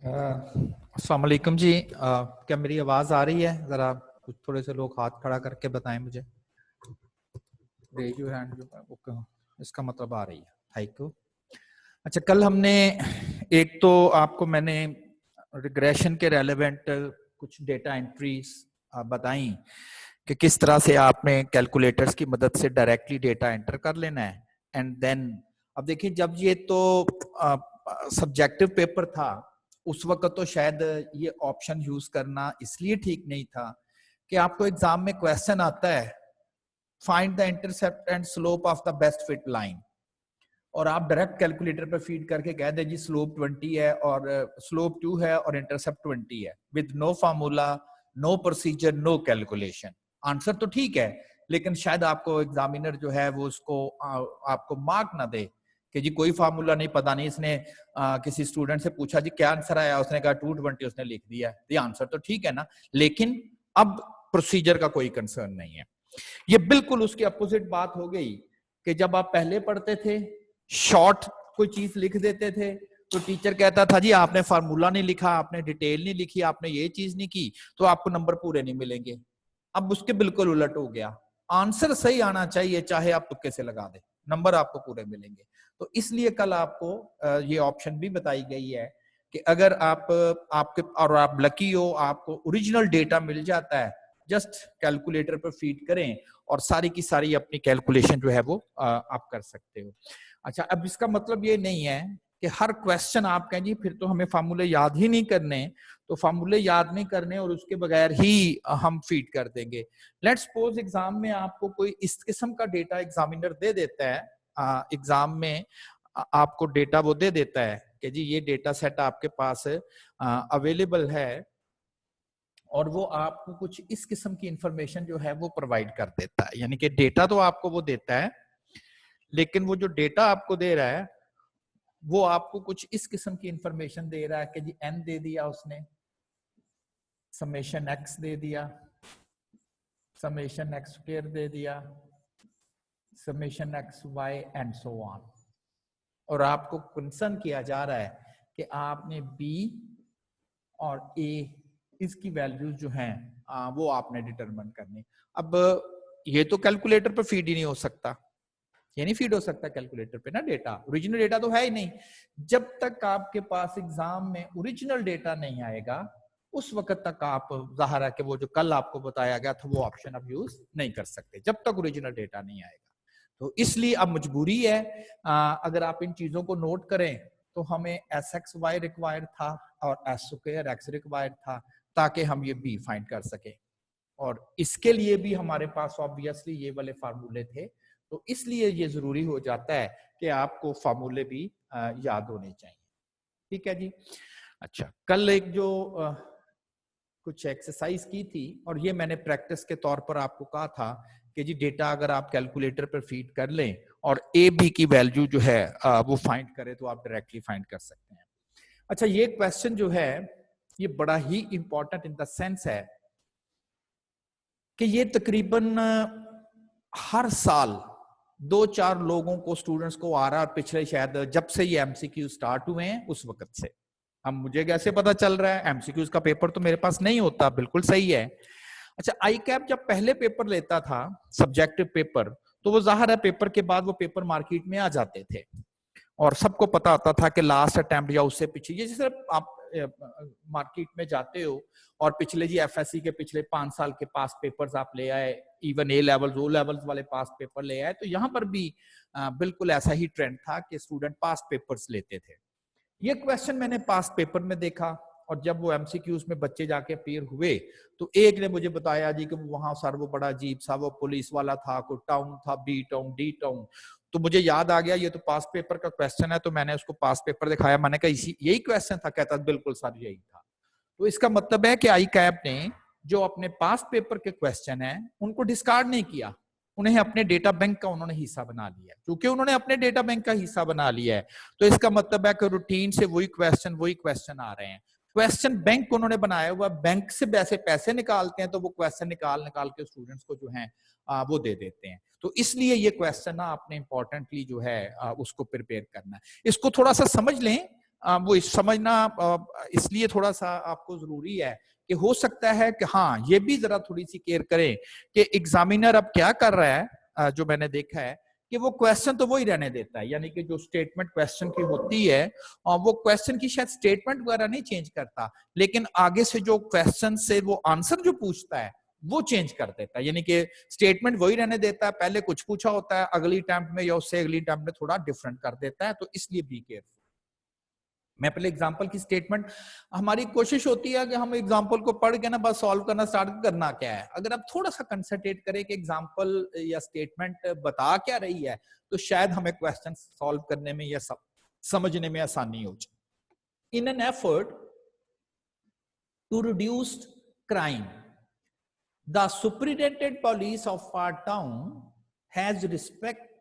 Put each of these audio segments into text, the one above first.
अस्सलाम वालेकुम जी। क्या मेरी आवाज़ आ रही है? ज़रा कुछ थोड़े से लोग हाथ खड़ा करके बताएं मुझे। रेज योर हैंड जो इसका मतलब आ रही है। Thank you. अच्छा, कल हमने एक तो आपको मैंने रिग्रेशन के रेलेवेंट कुछ डेटा एंट्रीज बताई कि किस तरह से आपने कैलकुलेटर्स की मदद से डायरेक्टली डेटा एंटर कर लेना है। एंड देन अब देखिए, जब ये तो सब्जेक्टिव पेपर था उस वक्त तो शायद ये ऑप्शन यूज करना इसलिए ठीक नहीं था कि आपको एग्जाम में क्वेश्चन आता है find the intercept and slope of the best fit line, और आप डायरेक्ट कैलकुलेटर पे फीड करके कह दे जी स्लोप 20 है और स्लोप 2 है और इंटरसेप्ट 20 है, with no formula, no procedure, no calculation. Answer तो ठीक है, लेकिन शायद आपको एग्जामिनर जो है वो उसको आपको मार्क ना दे कि जी कोई फार्मूला नहीं, पता नहीं इसने किसी स्टूडेंट से पूछा जी क्या आंसर आया, उसने कहा 220, उसने लिख दिया। ये आंसर तो ठीक है ना, लेकिन अब प्रोसीजर का कोई कंसर्न नहीं है। ये बिल्कुल उसकी अपोजिट बात हो गई कि जब आप पहले पढ़ते थे शॉर्ट कोई चीज लिख देते थे तो टीचर कहता था जी आपने फार्मूला नहीं लिखा, आपने डिटेल नहीं लिखी, आपने ये चीज नहीं की, तो आपको नंबर पूरे नहीं मिलेंगे। अब उसके बिल्कुल उलट हो गया, आंसर सही आना चाहिए, चाहे आप तुक्के से लगा दे, नंबर आपको पूरे मिलेंगे। तो इसलिए कल आपको ये ऑप्शन भी बताई गई है कि अगर आप आपके और आप लकी हो, आपको ओरिजिनल डेटा मिल जाता है, जस्ट कैलकुलेटर पर फीड करें और सारी की सारी अपनी कैलकुलेशन जो है वो आप कर सकते हो। अच्छा, अब इसका मतलब ये नहीं है कि हर क्वेश्चन आप कहें जी फिर तो हमें फार्मूले याद ही नहीं करने, तो फार्मूले याद नहीं करने और उसके बगैर ही हम फीड कर देंगे। लेट्स सपोज एग्जाम में आपको कोई इस किस्म का डेटा एग्जामिनर दे देता है, एग्जाम में आपको डेटा वो दे देता है कि जी ये डेटा सेट आपके पास अवेलेबल है, और वो आपको कुछ इस किस्म की इंफॉर्मेशन जो है वो प्रोवाइड कर देता है। यानी कि डेटा तो आपको वो देता है, लेकिन वो जो डेटा आपको दे रहा है वो आपको कुछ इस किस्म की इंफॉर्मेशन दे रहा है कि जी n दे दिया उसने, समेशन x दे दिया, समेशन x स्क्वायर दे दिया, summation x y and so on, और आपको कंसर्न किया जा रहा है कि आपने b और a इसकी वैल्यूज जो हैं वो आपने डिटरमिन करनी। अब ये तो कैलकुलेटर पर फीड ही नहीं हो सकता, ये नहीं फीड हो सकता कैलकुलेटर पे ना डेटा, ओरिजिनल डेटा तो है ही नहीं। जब तक आपके पास एग्जाम में ओरिजिनल डेटा नहीं आएगा उस वक्त तक आप जाहिर है कि वो जो कल आपको बताया गया था वो ऑप्शन आप यूज नहीं कर सकते जब तक ओरिजिनल डेटा नहीं आएगा। तो इसलिए अब मजबूरी है, अगर आप इन चीजों को नोट करें तो हमें SXY रिक्वायर्ड था और S² X रिक्वायर्ड था ताकि हम ये B फाइंड कर सके, और इसके लिए भी हमारे पास ऑब्वियसली ये वाले फार्मूले थे। तो इसलिए ये जरूरी हो जाता है कि आपको फार्मूले भी याद होने चाहिए। ठीक है जी। अच्छा, कल एक जो कुछ एक्सरसाइज की थी और ये मैंने प्रैक्टिस के तौर पर आपको कहा था कि जी डेटा अगर आप कैलकुलेटर पर फीड कर लें और ए बी की वैल्यू जो है वो फाइंड करें तो आप डायरेक्टली फाइंड कर सकते हैं। अच्छा, ये क्वेश्चन जो है ये बड़ा ही इंपॉर्टेंट इन द सेंस है कि ये तकरीबन हर साल 2-4 लोगों को, स्टूडेंट्स को आ रहा है, पिछले शायद जब से ये एमसीक्यू स्टार्ट हुए हैं उस वक्त से। अब मुझे कैसे पता चल रहा है? एमसीक्यूज का पेपर तो मेरे पास नहीं होता, बिल्कुल सही है। अच्छा, आई कैप जब पहले पेपर लेता था सब्जेक्टिव पेपर, तो वो जाहिर है पेपर के बाद वो पेपर मार्केट में आ जाते थे और सबको पता होता था कि लास्ट अटेम्प्ट या उससे पीछे, ये जैसे आप मार्केट में जाते हो और पिछले जी एफएससी के पिछले 5 साल के पास पेपर्स आप ले आए, even A levels O levels वाले पास पेपर ले आए, तो यहाँ पर भी बिल्कुल ऐसा ही ट्रेंड था कि स्टूडेंट पास पेपर्स लेते थे। ये क्वेश्चन मैंने पास पेपर में देखा और जब वो एमसीक्यूज में बच्चे जाके अपीयर हुए तो एक ने मुझे बताया जी कि वहां सर वो बड़ा अजीब सा वो पुलिस वाला था, कोई टाउन था, बी टाउन डी टाउन। तो मुझे याद आ गया ये तो पास पेपर का क्वेश्चन है, तो मैंने उसको पास पेपर दिखाया, मैंने कहा इसी यही क्वेश्चन था, कहता बिल्कुल सर यही था। तो इसका मतलब है कि आई कैप ने जो अपने पास पेपर के क्वेश्चन है उनको डिस्कार्ड नहीं किया, उन्हें अपने डेटा बैंक का उन्होंने हिस्सा बना लिया। क्योंकि उन्होंने अपने डेटा बैंक का हिस्सा बना लिया है तो इसका मतलब है कि रूटीन से वही क्वेश्चन आ रहे हैं। क्वेश्चन बैंक उन्होंने बनाया हुआ, बैंक से वैसे पैसे निकालते हैं तो वो क्वेश्चन निकाल के स्टूडेंट्स को जो है वो दे देते हैं। तो इसलिए ये क्वेश्चन ना आपने इंपॉर्टेंटली जो है उसको प्रिपेयर करना है। इसको थोड़ा सा समझ लें, वो समझना इसलिए थोड़ा सा आपको जरूरी है कि हो सकता है कि हाँ ये भी जरा थोड़ी सी केयर करें कि एग्जामिनर अब क्या कर रहा है। जो मैंने देखा है कि वो क्वेश्चन तो वही रहने देता है, यानी कि जो स्टेटमेंट क्वेश्चन की होती है वो क्वेश्चन की शायद स्टेटमेंट वगैरह नहीं चेंज करता, लेकिन आगे से जो क्वेश्चन से वो आंसर जो पूछता है वो चेंज कर देता है, यानी कि स्टेटमेंट वही रहने देता है, पहले कुछ पूछा होता है, अगली अटेम्प्ट में या उससे अगली अटेम्प्ट में थोड़ा डिफरेंट कर देता है। तो इसलिए बी केयरफुल। मैं पहले एग्जाम्पल की स्टेटमेंट, हमारी कोशिश होती है कि हम एग्जाम्पल को पढ़ के ना बस सॉल्व करना स्टार्ट करना क्या है। अगर आप थोड़ा सा कंसंट्रेट करें कि एग्जाम्पल या स्टेटमेंट बता क्या रही है, तो शायद हमें क्वेश्चन सॉल्व करने में या समझने में आसानी हो जाए। In an effort to reduce crime, the superintendent police of our town has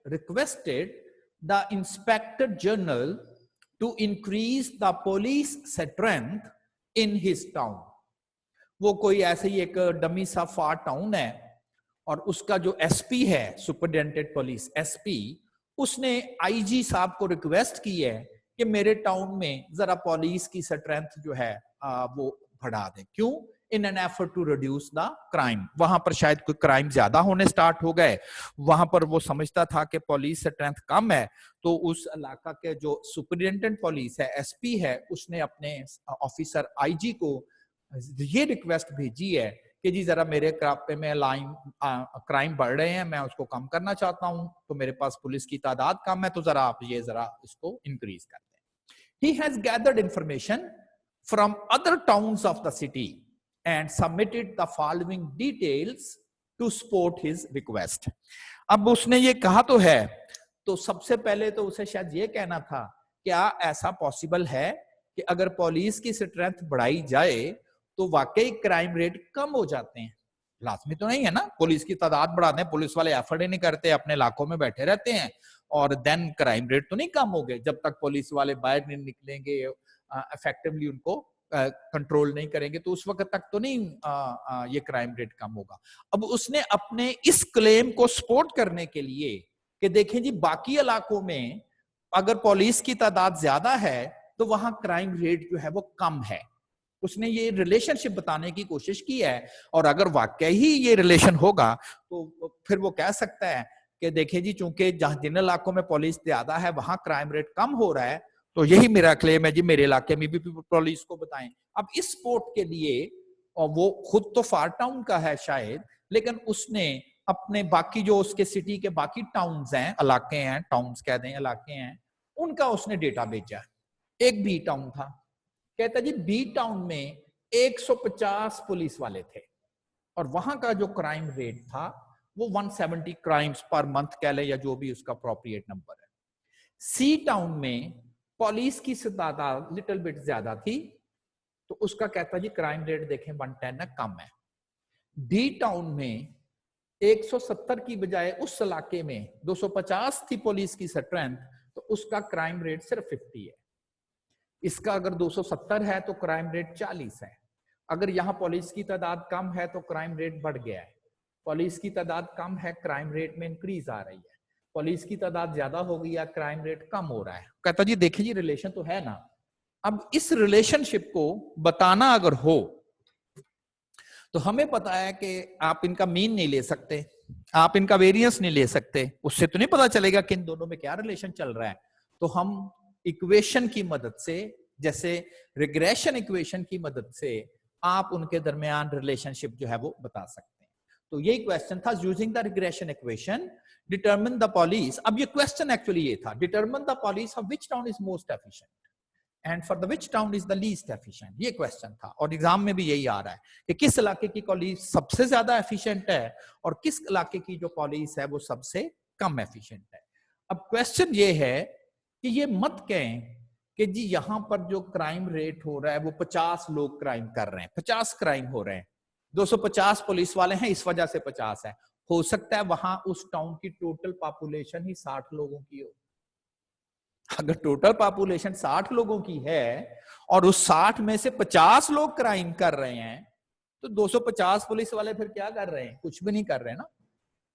requested the Inspector General to increase the police strength in his town। वो कोई ऐसे ही एक डमी सा फार टाउन है और उसका जो एसपी है, सुपरिटेंडेंट पुलिस एसपी, उसने आईजी साहब को रिक्वेस्ट की है कि मेरे टाउन में जरा पुलिस की स्ट्रेंथ जो है वो बढ़ा दें। क्यों? In an effort to reduce the crime. वहां पर शायद कोई क्राइम ज्यादा होने स्टार्ट हो गए, वहां पर वो समझता था कि पुलिस स्ट्रेंथ कम है, तो उस इलाका के जो सुपरिटेंडेंट पुलिस है, एसपी है, उसने अपने ऑफिसर आईजी को ये रिक्वेस्ट भेजी है कि जी जरा मेरे क्रापे में क्राइम बढ़ रहे हैं, मैं उसको कम करना चाहता हूं, तो मेरे पास पुलिस की तादाद कम है, तो जरा आप ये जरा इसको इंक्रीज कर दें। He has gathered information from other towns of the city and submitted the following details to support his request। अब उसने ये कहा तो है, तो सबसे पहले तो उसे शायद ये कहना था, क्या ऐसा पॉसिबल है कि अगर पुलिस की स्ट्रेंथ बढ़ाई जाए तो वाकई क्राइम रेट कम हो जाते हैं? लाजमी तो नहीं है ना, पुलिस की तादाद बढ़ा दें, पुलिस वाले एफर्ट ही नहीं करते, अपने इलाकों में बैठे रहते हैं, और देन क्राइम रेट तो नहीं कम हो गए। जब तक पुलिस वाले बाहर नहीं निकलेंगे, इफेक्टिवली उनको कंट्रोल नहीं करेंगे, तो उस वक्त तक तो नहीं ये क्राइम रेट कम होगा। अब उसने अपने इस क्लेम को सपोर्ट करने के लिए कि देखें जी बाकी इलाकों में अगर पुलिस की तादाद ज्यादा है तो वहां क्राइम रेट जो है वो कम है, उसने ये रिलेशनशिप बताने की कोशिश की है। और अगर वाकई ही ये रिलेशन होगा तो फिर वो कह सकता है कि देखिए जी, चूंकि जहां जिन इलाकों में पुलिस ज्यादा है वहां क्राइम रेट कम हो रहा है, तो यही मेरा क्लेम है जी, मेरे इलाके में भी पुलिस को बताएं। अब इस स्पोर्ट के लिए, और वो खुद तो फार टाउन का है शायद, लेकिन उसने अपने बाकी जो उसके सिटी के बाकी टाउन्स हैं, इलाके हैं, टाउन्स कह दें, इलाके हैं, उनका उसने डेटा भेजा। एक बी टाउन था, कहता जी बी टाउन में 150 पुलिस वाले थे और वहां का जो क्राइम रेट था वो 170 क्राइम्स पर मंथ कह ले, या जो भी उसका अप्रोप्रिएट नंबर है। सी टाउन में पुलिस की तादाद लिटिल बिट ज्यादा थी, तो उसका कहता जी क्राइम रेट देखें 110 है, कम है। डी टाउन में 170 की बजाय उस इलाके में 250 थी पुलिस की स्ट्रेंथ, तो उसका क्राइम रेट सिर्फ 50 है। इसका अगर 270 है तो क्राइम रेट 40 है। अगर यहां पुलिस की तादाद कम है तो क्राइम रेट बढ़ गया है, पुलिस की तादाद कम है, क्राइम रेट में इंक्रीज आ रही है, पुलिस की तादाद ज्यादा हो गई है, क्राइम रेट कम हो रहा है। कहता जी देखिए जी रिलेशन तो है ना। अब इस रिलेशनशिप को बताना अगर हो तो हमें पता है कि आप इनका मीन नहीं ले सकते, आप इनका वेरिएंस नहीं ले सकते, उससे तो नहीं पता चलेगा कि इन दोनों में क्या रिलेशन चल रहा है। तो हम इक्वेशन की मदद से, जैसे रिग्रेशन इक्वेशन की मदद से आप उनके दरमियान रिलेशनशिप जो है वो बता सकते हैं। तो यही क्वेश्चन था, using the regression equation determine the police. अब ये क्वेश्चन एक्चुअली ये था, determine the police of which town is most efficient and for the which town is the least efficient. ये क्वेश्चन था और एग्जाम में भी यही आ रहा है कि किस इलाके की पुलिस सबसे ज्यादा एफिशिएंट है और किस इलाके की जो पुलिस है वो सबसे कम एफिशिएंट है। अब क्वेश्चन ये है कि ये मत कहें कि जी यहां पर जो क्राइम रेट हो रहा है वो 50 लोग क्राइम कर रहे हैं, 50 क्राइम हो रहे हैं, 250 पुलिस वाले हैं इस वजह से 50 है। हो सकता है वहां उस टाउन की टोटल पॉपुलेशन ही 60 लोगों की हो। अगर टोटल पॉपुलेशन 60 लोगों की है और उस 60 में से 50 लोग क्राइम कर रहे हैं, तो 250 पुलिस वाले फिर क्या कर रहे हैं? कुछ भी नहीं कर रहे ना।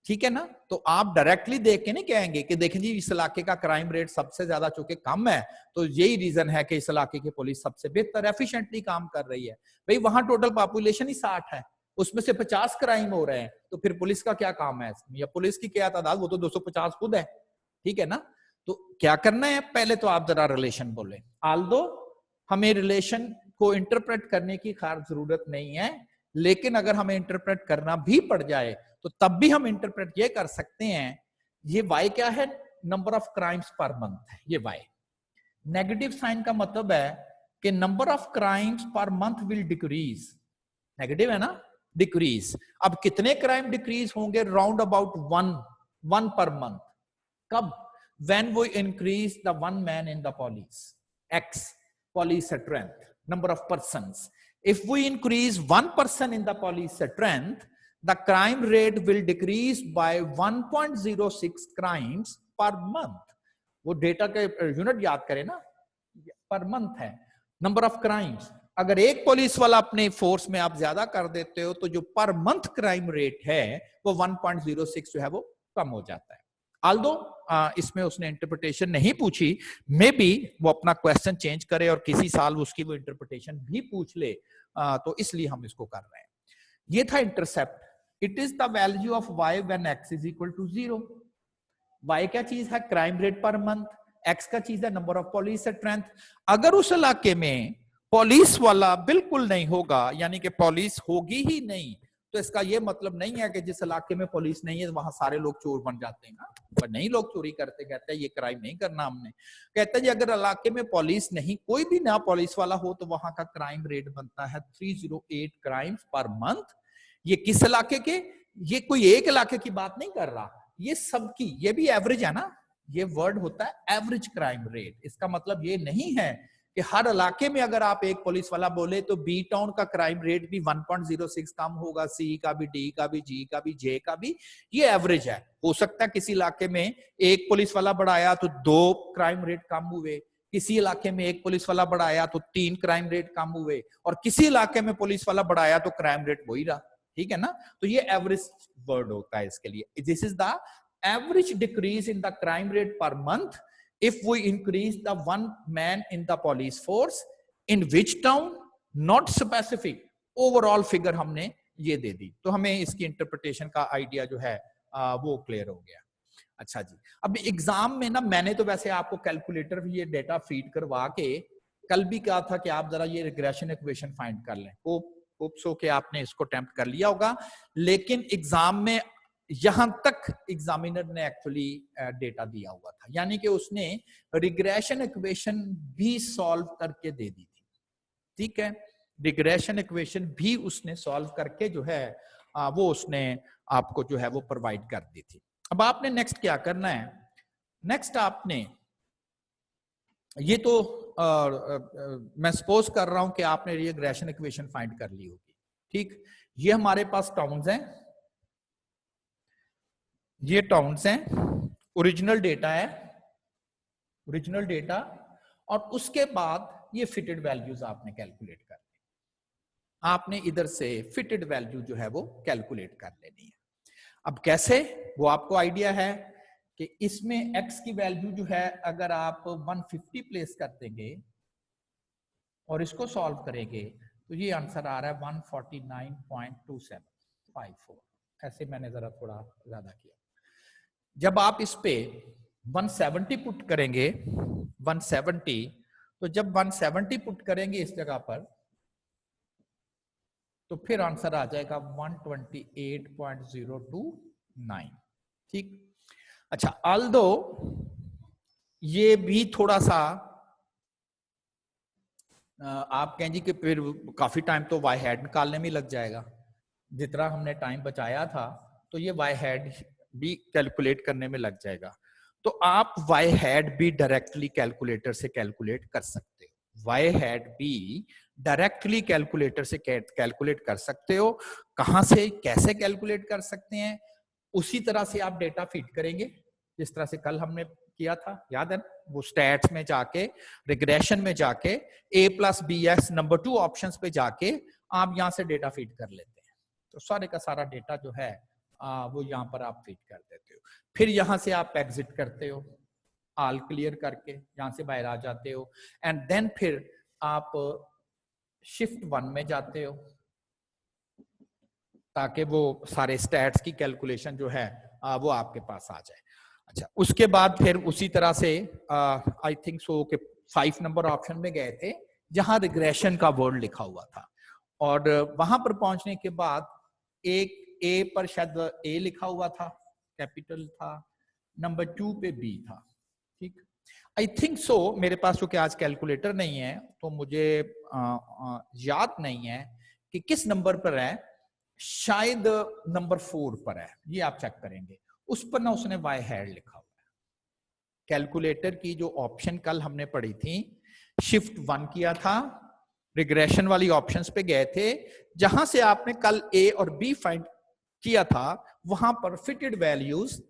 ठीक है ना। तो आप डायरेक्टली देख के नहीं कहेंगे कि देखें जी इस इलाके का क्राइम रेट सबसे ज्यादा चूंकि कम है तो यही रीजन है कि इस इलाके की पुलिस सबसे बेहतर एफिशिएंटली काम कर रही है। भाई वहां टोटल पॉपुलेशन ही 60 है, उसमें से 50 क्राइम हो रहे हैं, तो फिर पुलिस का क्या काम है इसमें, या पुलिस की क्या तादाद, वो तो 250 खुद है। ठीक है ना। तो क्या करना है, पहले तो आप जरा रिलेशन बोले। आल्दो हमें रिलेशन को इंटरप्रेट करने की खास जरूरत नहीं है, लेकिन अगर हमें इंटरप्रेट करना भी पड़ जाए तो तब भी हम इंटरप्रेट ये कर सकते हैं। ये वाई क्या है, number of crimes per month है ये वाई। नेगेटिव साइन का मतलब है कि number of crimes per month will decrease, negative है ना, डिक्रीज। अब कितने क्राइम डिक्रीज होंगे, round about one per month. कब, when we increase the one man in the police, X police strength, number of persons. If we increase one person in the police strength, the crime rate will decrease by 1.06 crimes per month. वो data के unit याद करें ना, per month है number of crimes. अगर एक police वाला अपने फोर्स में आप ज्यादा कर देते हो तो जो पर मंथ क्राइम रेट है वो 1.06 जो है वो कम हो जाता है। आल्दो इसमें उसने इंटरप्रिटेशन नहीं पूछी, मे बी वो अपना क्वेश्चन चेंज करे और किसी साल उसकी वो इंटरप्रिटेशन भी पूछ ले, तो इसलिए हम इसको कर रहे हैं। ये था intercept. It is the value of Y when X is equal to 0। Y क्या चीज है, crime rate per month. X का चीज है नंबर ऑफ पुलिस स्ट्रेंथ। अगर उस इलाके में पुलिस वाला बिल्कुल नहीं होगा, यानी कि पुलिस होगी ही नहीं, तो इसका यह मतलब नहीं है कि जिस इलाके में पुलिस नहीं है वहां सारे लोग चोर बन जाते हैं ना, पर नहीं लोग चोरी करते। कहते हैं ये क्राइम नहीं करना हमने। कहते हैं जी अगर इलाके में पुलिस नहीं, कोई भी ना पुलिस वाला हो, तो वहां का क्राइम रेट बनता है 308 क्राइम्स पर मंथ। ये किस इलाके के, ये कोई एक इलाके की बात नहीं कर रहा, ये सबकी, ये भी एवरेज है ना, ये वर्ड होता है एवरेज क्राइम रेट। इसका मतलब ये नहीं है कि हर इलाके में अगर आप एक पुलिस वाला बोले तो बी टाउन का क्राइम रेट भी 1.06 कम होगा, सी का भी, डी का भी, जी का भी, जे का भी। ये एवरेज है। हो सकता है किसी इलाके में एक पुलिस वाला बढ़ाया तो 2 क्राइम रेट कम हुए, किसी इलाके में एक पुलिस वाला बढ़ाया तो 3 क्राइम रेट कम हुए, और किसी इलाके में पुलिस वाला बढ़ाया तो क्राइम रेट वही रहा। ठीक है ना। तो ये एवरेज वर्ड होता है इसके लिए। This is the average decrease in the crime rate per month if we increase the one man in the police force in which town, not specific, overall figure हमने ये दे दी, तो हमें इसकी इंटरप्रिटेशन का आइडिया जो है वो क्लियर हो गया। अच्छा जी, अब एग्जाम में ना मैंने तो वैसे आपको कैलकुलेटर भी ये डेटा फीड करवा के कल भी कहा था कि आप जरा ये रिग्रेशन इक्वेशन फाइंड कर लें। होप सो कि आपने इसको अटेम्प्ट कर लिया होगा, लेकिन एग्जाम में यहां तक एग्जामिनर ने एक्चुअली डेटा दिया हुआ था, यानी कि उसने रिग्रेशन इक्वेशन भी सॉल्व करके दे दी थी। ठीक है, रिग्रेशन इक्वेशन भी उसने सॉल्व करके जो है वो उसने आपको जो है वो प्रोवाइड कर दी थी। अब आपने नेक्स्ट क्या करना है, नेक्स्ट आपने ये तो मैं सपोज कर रहा हूं कि आपने रिग्रेशन इक्वेशन फाइंड कर ली होगी। ठीक, ये हमारे पास टाउन्स हैं, ये टाउन्स हैं, ओरिजिनल डेटा है, ओरिजिनल डेटा, और उसके बाद ये फिटेड वैल्यूज आपने कैलकुलेट करनी। आपने इधर से फिटेड वैल्यू जो है वो कैलकुलेट कर लेनी है। अब कैसे, वो आपको आइडिया है कि इसमें x की वैल्यू जो है अगर आप 150 प्लेस कर देंगे और इसको सॉल्व करेंगे तो ये आंसर आ रहा है 149.2754। ऐसे मैंने जरा थोड़ा ज्यादा किया। जब आप इस पे 170 पुट करेंगे, 170, तो जब 170 पुट करेंगे इस जगह पर तो फिर आंसर आ जाएगा 128.029। ठीक, अच्छा, आल्दो ये भी थोड़ा सा आप कहें जी कि फिर काफी टाइम तो वाई हेड निकालने में लग जाएगा, जितना हमने टाइम बचाया था तो ये वाई हेड भी कैलकुलेट करने में लग जाएगा। तो आप वाई हेड भी डायरेक्टली कैलकुलेटर से कैलकुलेट कर सकते हो, वाई हेड भी डायरेक्टली कैलकुलेटर से कैलकुलेट कर सकते हो। कहां से कैसे कैलकुलेट कर सकते हैं, उसी तरह से आप डेटा फीड करेंगे जिस तरह से कल हमने किया था, याद है ना? वो स्टैट्स में जाके, रिग्रेशन में जाके A+BS नंबर 2 ऑप्शंस पे जाके आप यहां से डेटा फीड कर लेते हैं, तो सारे का सारा डेटा जो है वो यहाँ पर आप फीड कर देते हो। फिर यहाँ से आप एग्जिट करते हो ऑल क्लियर करके, यहाँ से बाहर आ जाते हो एंड देन फिर आप शिफ्ट 1 में जाते हो ताकि वो सारे स्टैट्स की कैलकुलेशन जो है वो आपके पास आ जाए। अच्छा, उसके बाद फिर उसी तरह से आई थिंक सो के 5 नंबर ऑप्शन में गए थे जहां रिग्रेशन का वर्ड लिखा हुआ था, और वहां पर पहुंचने के बाद एक ए पर शायद ए लिखा हुआ था, कैपिटल था, नंबर 2 पे बी था। ठीक, आई थिंक सो मेरे पास चूंकि आज कैलकुलेटर नहीं है तो मुझे याद नहीं है कि किस नंबर पर है, शायद नंबर 4 पर है, ये आप चेक करेंगे। उस पर ना उसने वाई हैड लिखा हुआ है। कैलकुलेटर की जो ऑप्शन कल हमने पढ़ी थी, शिफ्ट 1 किया था, रिग्रेशन वाली ऑप्शंस पे गए थे, जहां से आपने कल ए और बी फाइंड किया था, वहां पर फिटेड वैल्यूज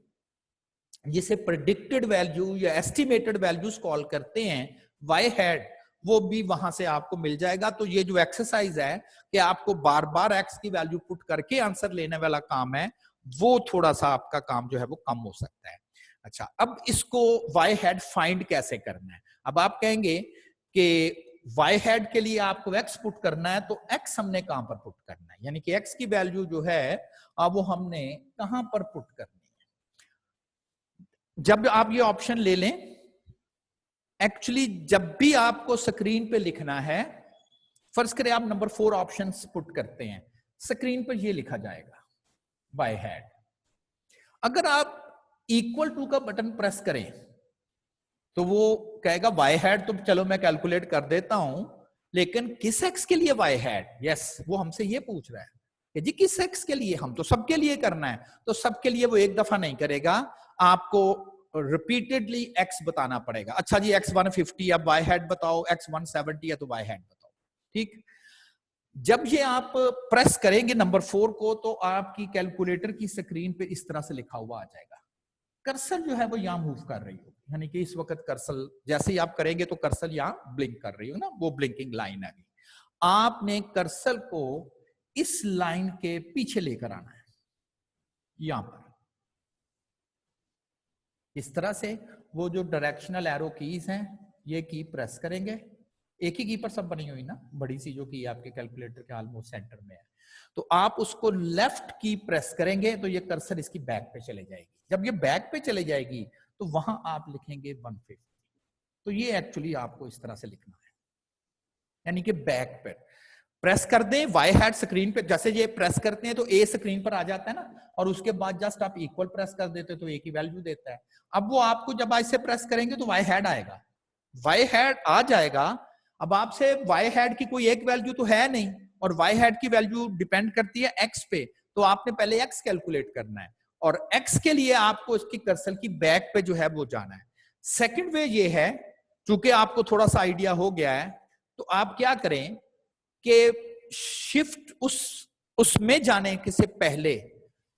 जिसे प्रेडिक्टेड वैल्यू या एस्टिमेटेड वैल्यूज कॉल करते हैं, वाई हैड, वो भी वहां से आपको मिल जाएगा। तो ये जो एक्सरसाइज है कि आपको बार बार एक्स की वैल्यू पुट करके आंसर लेने वाला काम है, वो थोड़ा सा आपका काम जो है वो कम हो सकता है। अच्छा, अब इसको वाई हैड फाइंड कैसे करना है? अब आप कहेंगे कि वाई हैड के लिए आपको एक्स पुट करना है, तो एक्स हमने कहां पर पुट करना है, यानी कि एक्स की वैल्यू जो है वो हमने कहां पर पुट करनी है? जब आप ये ऑप्शन ले लें, एक्चुअली जब भी आपको स्क्रीन पे लिखना है, फर्ज करें आप नंबर 4 ऑप्शंस पुट करते हैं, स्क्रीन पर ये लिखा जाएगा वाई हैड। अगर आप इक्वल टू का बटन प्रेस करें तो वो कहेगा वाई हैड, तो चलो मैं कैलकुलेट कर देता हूं, लेकिन किस एक्स के लिए वाई हैड? यस, वो हमसे ये पूछ रहा है कि जी किस एक्स के लिए, हम तो सबके लिए करना है। तो सबके लिए वो एक दफा नहीं करेगा, आपको रिपीटेडली एक्स बताना पड़ेगा। अच्छा जी एक्स 150, अब वाई हैड बताओ, एक्स 170 है तो वाई हैड बताओ। ठीक, जब ये आप प्रेस करेंगे नंबर 4 को, तो आपकी कैलकुलेटर की स्क्रीन पे इस तरह से लिखा हुआ आ जाएगा। कर्सर जो है वो यहां मूव कर रही हो, यानी कि इस वक्त कर्सर जैसे ही आप करेंगे तो कर्सर यहां ब्लिंक कर रही हो ना, वो ब्लिंकिंग लाइन है। आपने कर्सर को इस लाइन के पीछे लेकर आना है, यहां पर इस तरह से। वो जो डायरेक्शनल एरो कीज हैं, ये की प्रेस करेंगे, एक ही की पर सब बनी हुई ना, बड़ी सी जो की आपके कैलकुलेटर के ऑलमोस्ट सेंटर में है, तो आप उसको लेफ्ट की प्रेस करेंगे तो ये कर्सर इसकी बैक पे चले जाएगी। जब ये बैक पे चले जाएगी तो वहां आप लिखेंगे 150। तो ये एक्चुअली आपको इस तरह से लिखना है, यानी कि बैक पे प्रेस कर दें वाई हैड स्क्रीन पे, जैसे ये प्रेस करते हैं तो ए स्क्रीन पर आ जाता है ना, और उसके बाद जस्ट आप इक्वल प्रेस कर देते तो ए की वैल्यू देता है। अब वो आपको जब ऐसे प्रेस करेंगे तो वाई हैड आएगा, वाई हैड आ जाएगा। अब आपसे वाई हैड की कोई एक वैल्यू तो है नहीं, और वाई हैड की वैल्यू डिपेंड करती है एक्स पे, तो आपने पहले एक्स कैलकुलेट करना है, और एक्स के लिए आपको इसकी कर्सर की बैक पे जो है वो जाना है। सेकंड वे ये है, चूंकि आपको थोड़ा सा आइडिया हो गया है, तो आप क्या करें कि शिफ्ट उसमें जाने के से पहले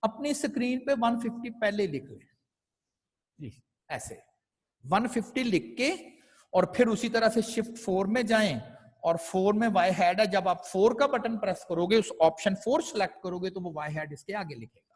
अपनी स्क्रीन पे 150 पहले लिख लें, ऐसे 150 लिख के, और फिर उसी तरह से शिफ्ट 4 में जाएं, और 4 में वाई हैड है, जब आप 4 का बटन प्रेस करोगे, उस ऑप्शन 4 सेलेक्ट करोगे, तो वो वाई हैड इसके आगे लिखेगा।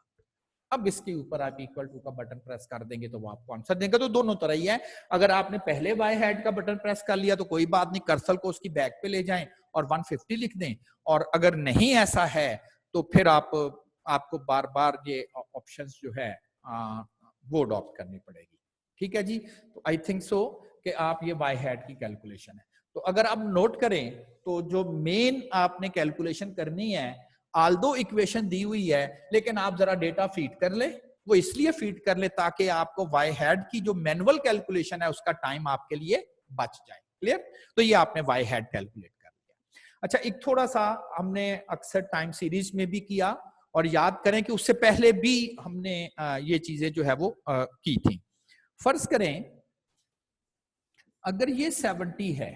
अब इसके ऊपर आप इक्वल टू का बटन प्रेस कर देंगे तो वो आपको आंसर देंगे। तो दोनों तरह ही है, अगर आपने पहले वाई हैड का बटन प्रेस कर लिया तो कोई बात नहीं, कर्सर को उसकी बैक पे ले जाएं और 150 लिख दें, और अगर नहीं ऐसा है तो फिर आपको बार बार ये ऑप्शंस जो है वो अडॉप्ट करनी पड़ेगी। ठीक है जी, तो आई थिंक सो कि आप ये वाई हैड की कैलकुलेशन है। तो अगर आप नोट करें तो जो मेन आपने कैलकुलेशन करनी है, आल्दो इक्वेशन दी हुई है, लेकिन आप जरा डेटा फीड कर ले, वो इसलिए फीड कर ले ताकि आपको वाई हैड की जो मैनुअल कैलकुलेशन है उसका टाइम आपके लिए बच जाए। क्लियर? तो ये आपने वाई हैड कैलकुलेट कर लिया। अच्छा, एक थोड़ा सा हमने अक्सर टाइम सीरीज में भी किया, और याद करें कि उससे पहले भी हमने ये चीजें जो है वो की थी। फर्ज करें अगर ये 70 है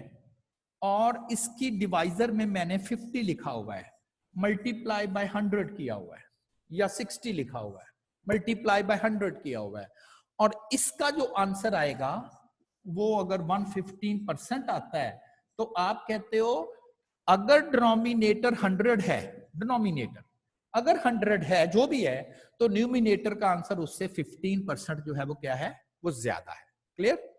और इसकी डिवाइजर में मैंने 50 लिखा हुआ है, मल्टीप्लाई बाय 100 किया हुआ है, या 60 लिखा हुआ है, मल्टीप्लाई बाय 100 किया हुआ है, और इसका जो आंसर आएगा वो अगर 115% आता है, तो आप कहते हो अगर डिनोमिनेटर 100 है, डिनोमिनेटर अगर 100 है जो भी है तो न्यूमिनेटर का आंसर उससे 15% जो है वो क्या है, वो ज्यादा है। क्लियर?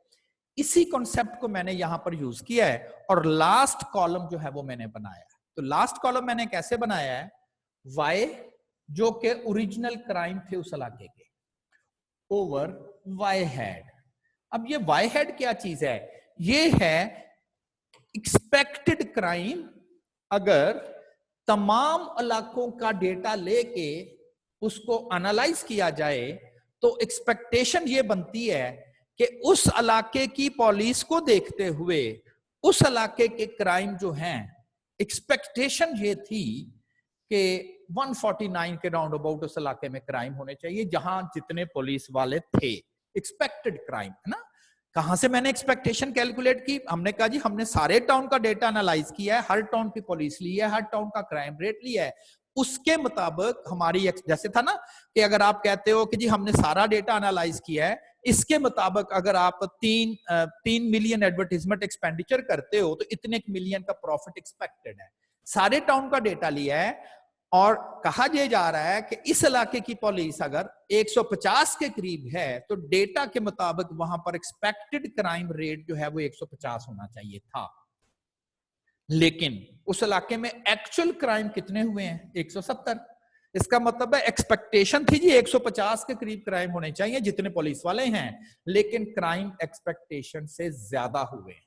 इसी कॉन्सेप्ट को मैंने यहां पर यूज किया है और लास्ट कॉलम जो है वो मैंने बनाया है। तो लास्ट कॉलम मैंने कैसे बनाया है, वाई जो कि ओरिजिनल क्राइम थे उस इलाके के ओवर वाई हेड। अब ये वाई हेड क्या चीज है, ये है एक्सपेक्टेड क्राइम। अगर तमाम इलाकों का डेटा लेके उसको एनालाइज किया जाए तो एक्सपेक्टेशन ये बनती है कि उस इलाके की पुलिस को देखते हुए उस इलाके के क्राइम जो हैं, एक्सपेक्टेशन ये थी कि 149 के राउंड अबाउट उस इलाके में क्राइम होने चाहिए जहां जितने पुलिस वाले थे। एक्सपेक्टेड क्राइम है ना। कहां से मैंने एक्सपेक्टेशन कैलकुलेट की, हमने कहा जी हमने सारे टाउन का डेटा एनालाइज किया है, हर टाउन की पुलिस ली है, हर टाउन का क्राइम रेट लिया है, उसके मुताबिक हमारी जैसे था ना कि अगर आप कहते हो कि जी हमने सारा डेटा एनालाइज किया है, इसके मुताबिक अगर आप 3 मिलियन एडवर्टाइजमेंट एक्सपेंडिचर करते हो तो इतने मिलियन का प्रॉफिट एक्सपेक्टेड है। सारे टाउन का डेटा लिया है और कहा यह जा रहा है कि इस इलाके की पुलिस अगर 150 के करीब है तो डेटा के मुताबिक वहां पर एक्सपेक्टेड क्राइम रेट जो है वो 150 होना चाहिए था। लेकिन उस इलाके में एक्चुअल क्राइम कितने हुए हैं, 170। इसका मतलब है एक्सपेक्टेशन थी जी 150 के करीब क्राइम होने चाहिए जितने पुलिस वाले हैं, लेकिन क्राइम एक्सपेक्टेशन से ज्यादा हुए हैं।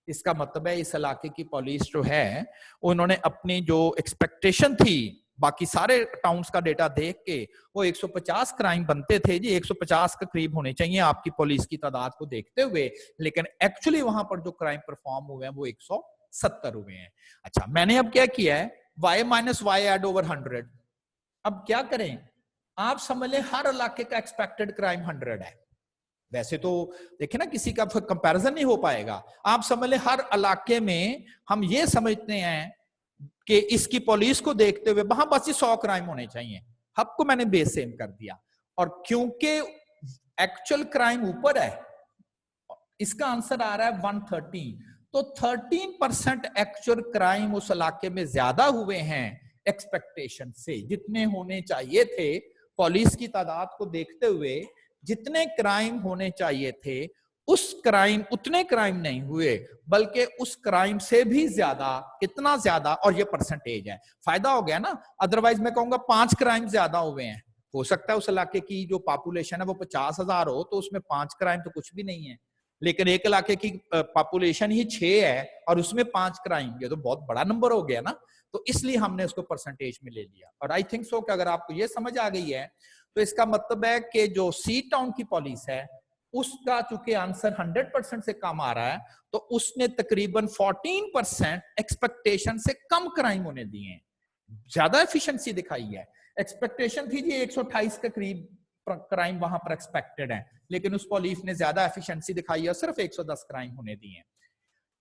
इसका मतलब है इस इलाके की पुलिस जो है उन्होंने अपनी जो एक्सपेक्टेशन थी बाकी सारे टाउन्स का डेटा देख के वो 150 क्राइम बनते थे जी 150 के करीब होने चाहिए आपकी पुलिस की तादाद को देखते हुए, लेकिन एक्चुअली वहां पर जो क्राइम परफॉर्म हुए हैं वो 170 हुए हैं। अच्छा, मैंने अब क्या किया है, y minus Y add over 100। अब क्या करें, आप समझ लें हर इलाके का एक्सपेक्टेड क्राइम 100 है। वैसे तो देखे ना किसी का कंपैरिजन नहीं हो पाएगा। आप समझ लें हर इलाके में हम ये समझते हैं कि इसकी पुलिस को देखते हुए वहां बस 100 क्राइम होने चाहिए। हब को मैंने बेस सेम कर दिया और क्योंकि एक्चुअल क्राइम ऊपर है इसका आंसर आ रहा है 113। तो 13% एक्चुअल क्राइम उस इलाके में ज्यादा हुए हैं एक्सपेक्टेशन से, जितने होने चाहिए थे पुलिस की तादाद को देखते हुए जितने क्राइम होने चाहिए थे उस क्राइम उतने क्राइम नहीं हुए, बल्कि उस क्राइम से भी ज्यादा। कितना ज्यादा, और ये परसेंटेज है, फायदा हो गया ना। अदरवाइज मैं कहूंगा 5 क्राइम ज्यादा हुए हैं। हो सकता है उस इलाके की जो पॉपुलेशन है वो 50,000 हो तो उसमें 5 क्राइम तो कुछ भी नहीं है, लेकिन एक इलाके की पॉपुलेशन ही 6 है और उसमें 5 क्राइम, ये तो बहुत बड़ा नंबर हो गया ना। तो इसलिए हमने उसको परसेंटेज में ले लिया। और आई थिंक सो कि अगर आपको ये समझ आ गई है तो इसका मतलब है कि जो सी टाउन की पुलिस है उसका चूंकि आंसर 100% से कम आ रहा है तो उसने तकरीबन 14% एक्सपेक्टेशन से कम क्राइम होने दिए हैं, ज्यादा एफिशिएंसी दिखाई है। एक्सपेक्टेशन थी जी 128 के करीब क्राइम वहां पर एक्सपेक्टेड है, लेकिन उस पुलिस ने ज्यादा एफिशिएंसी दिखाई है, सिर्फ 110 क्राइम होने दिए हैं।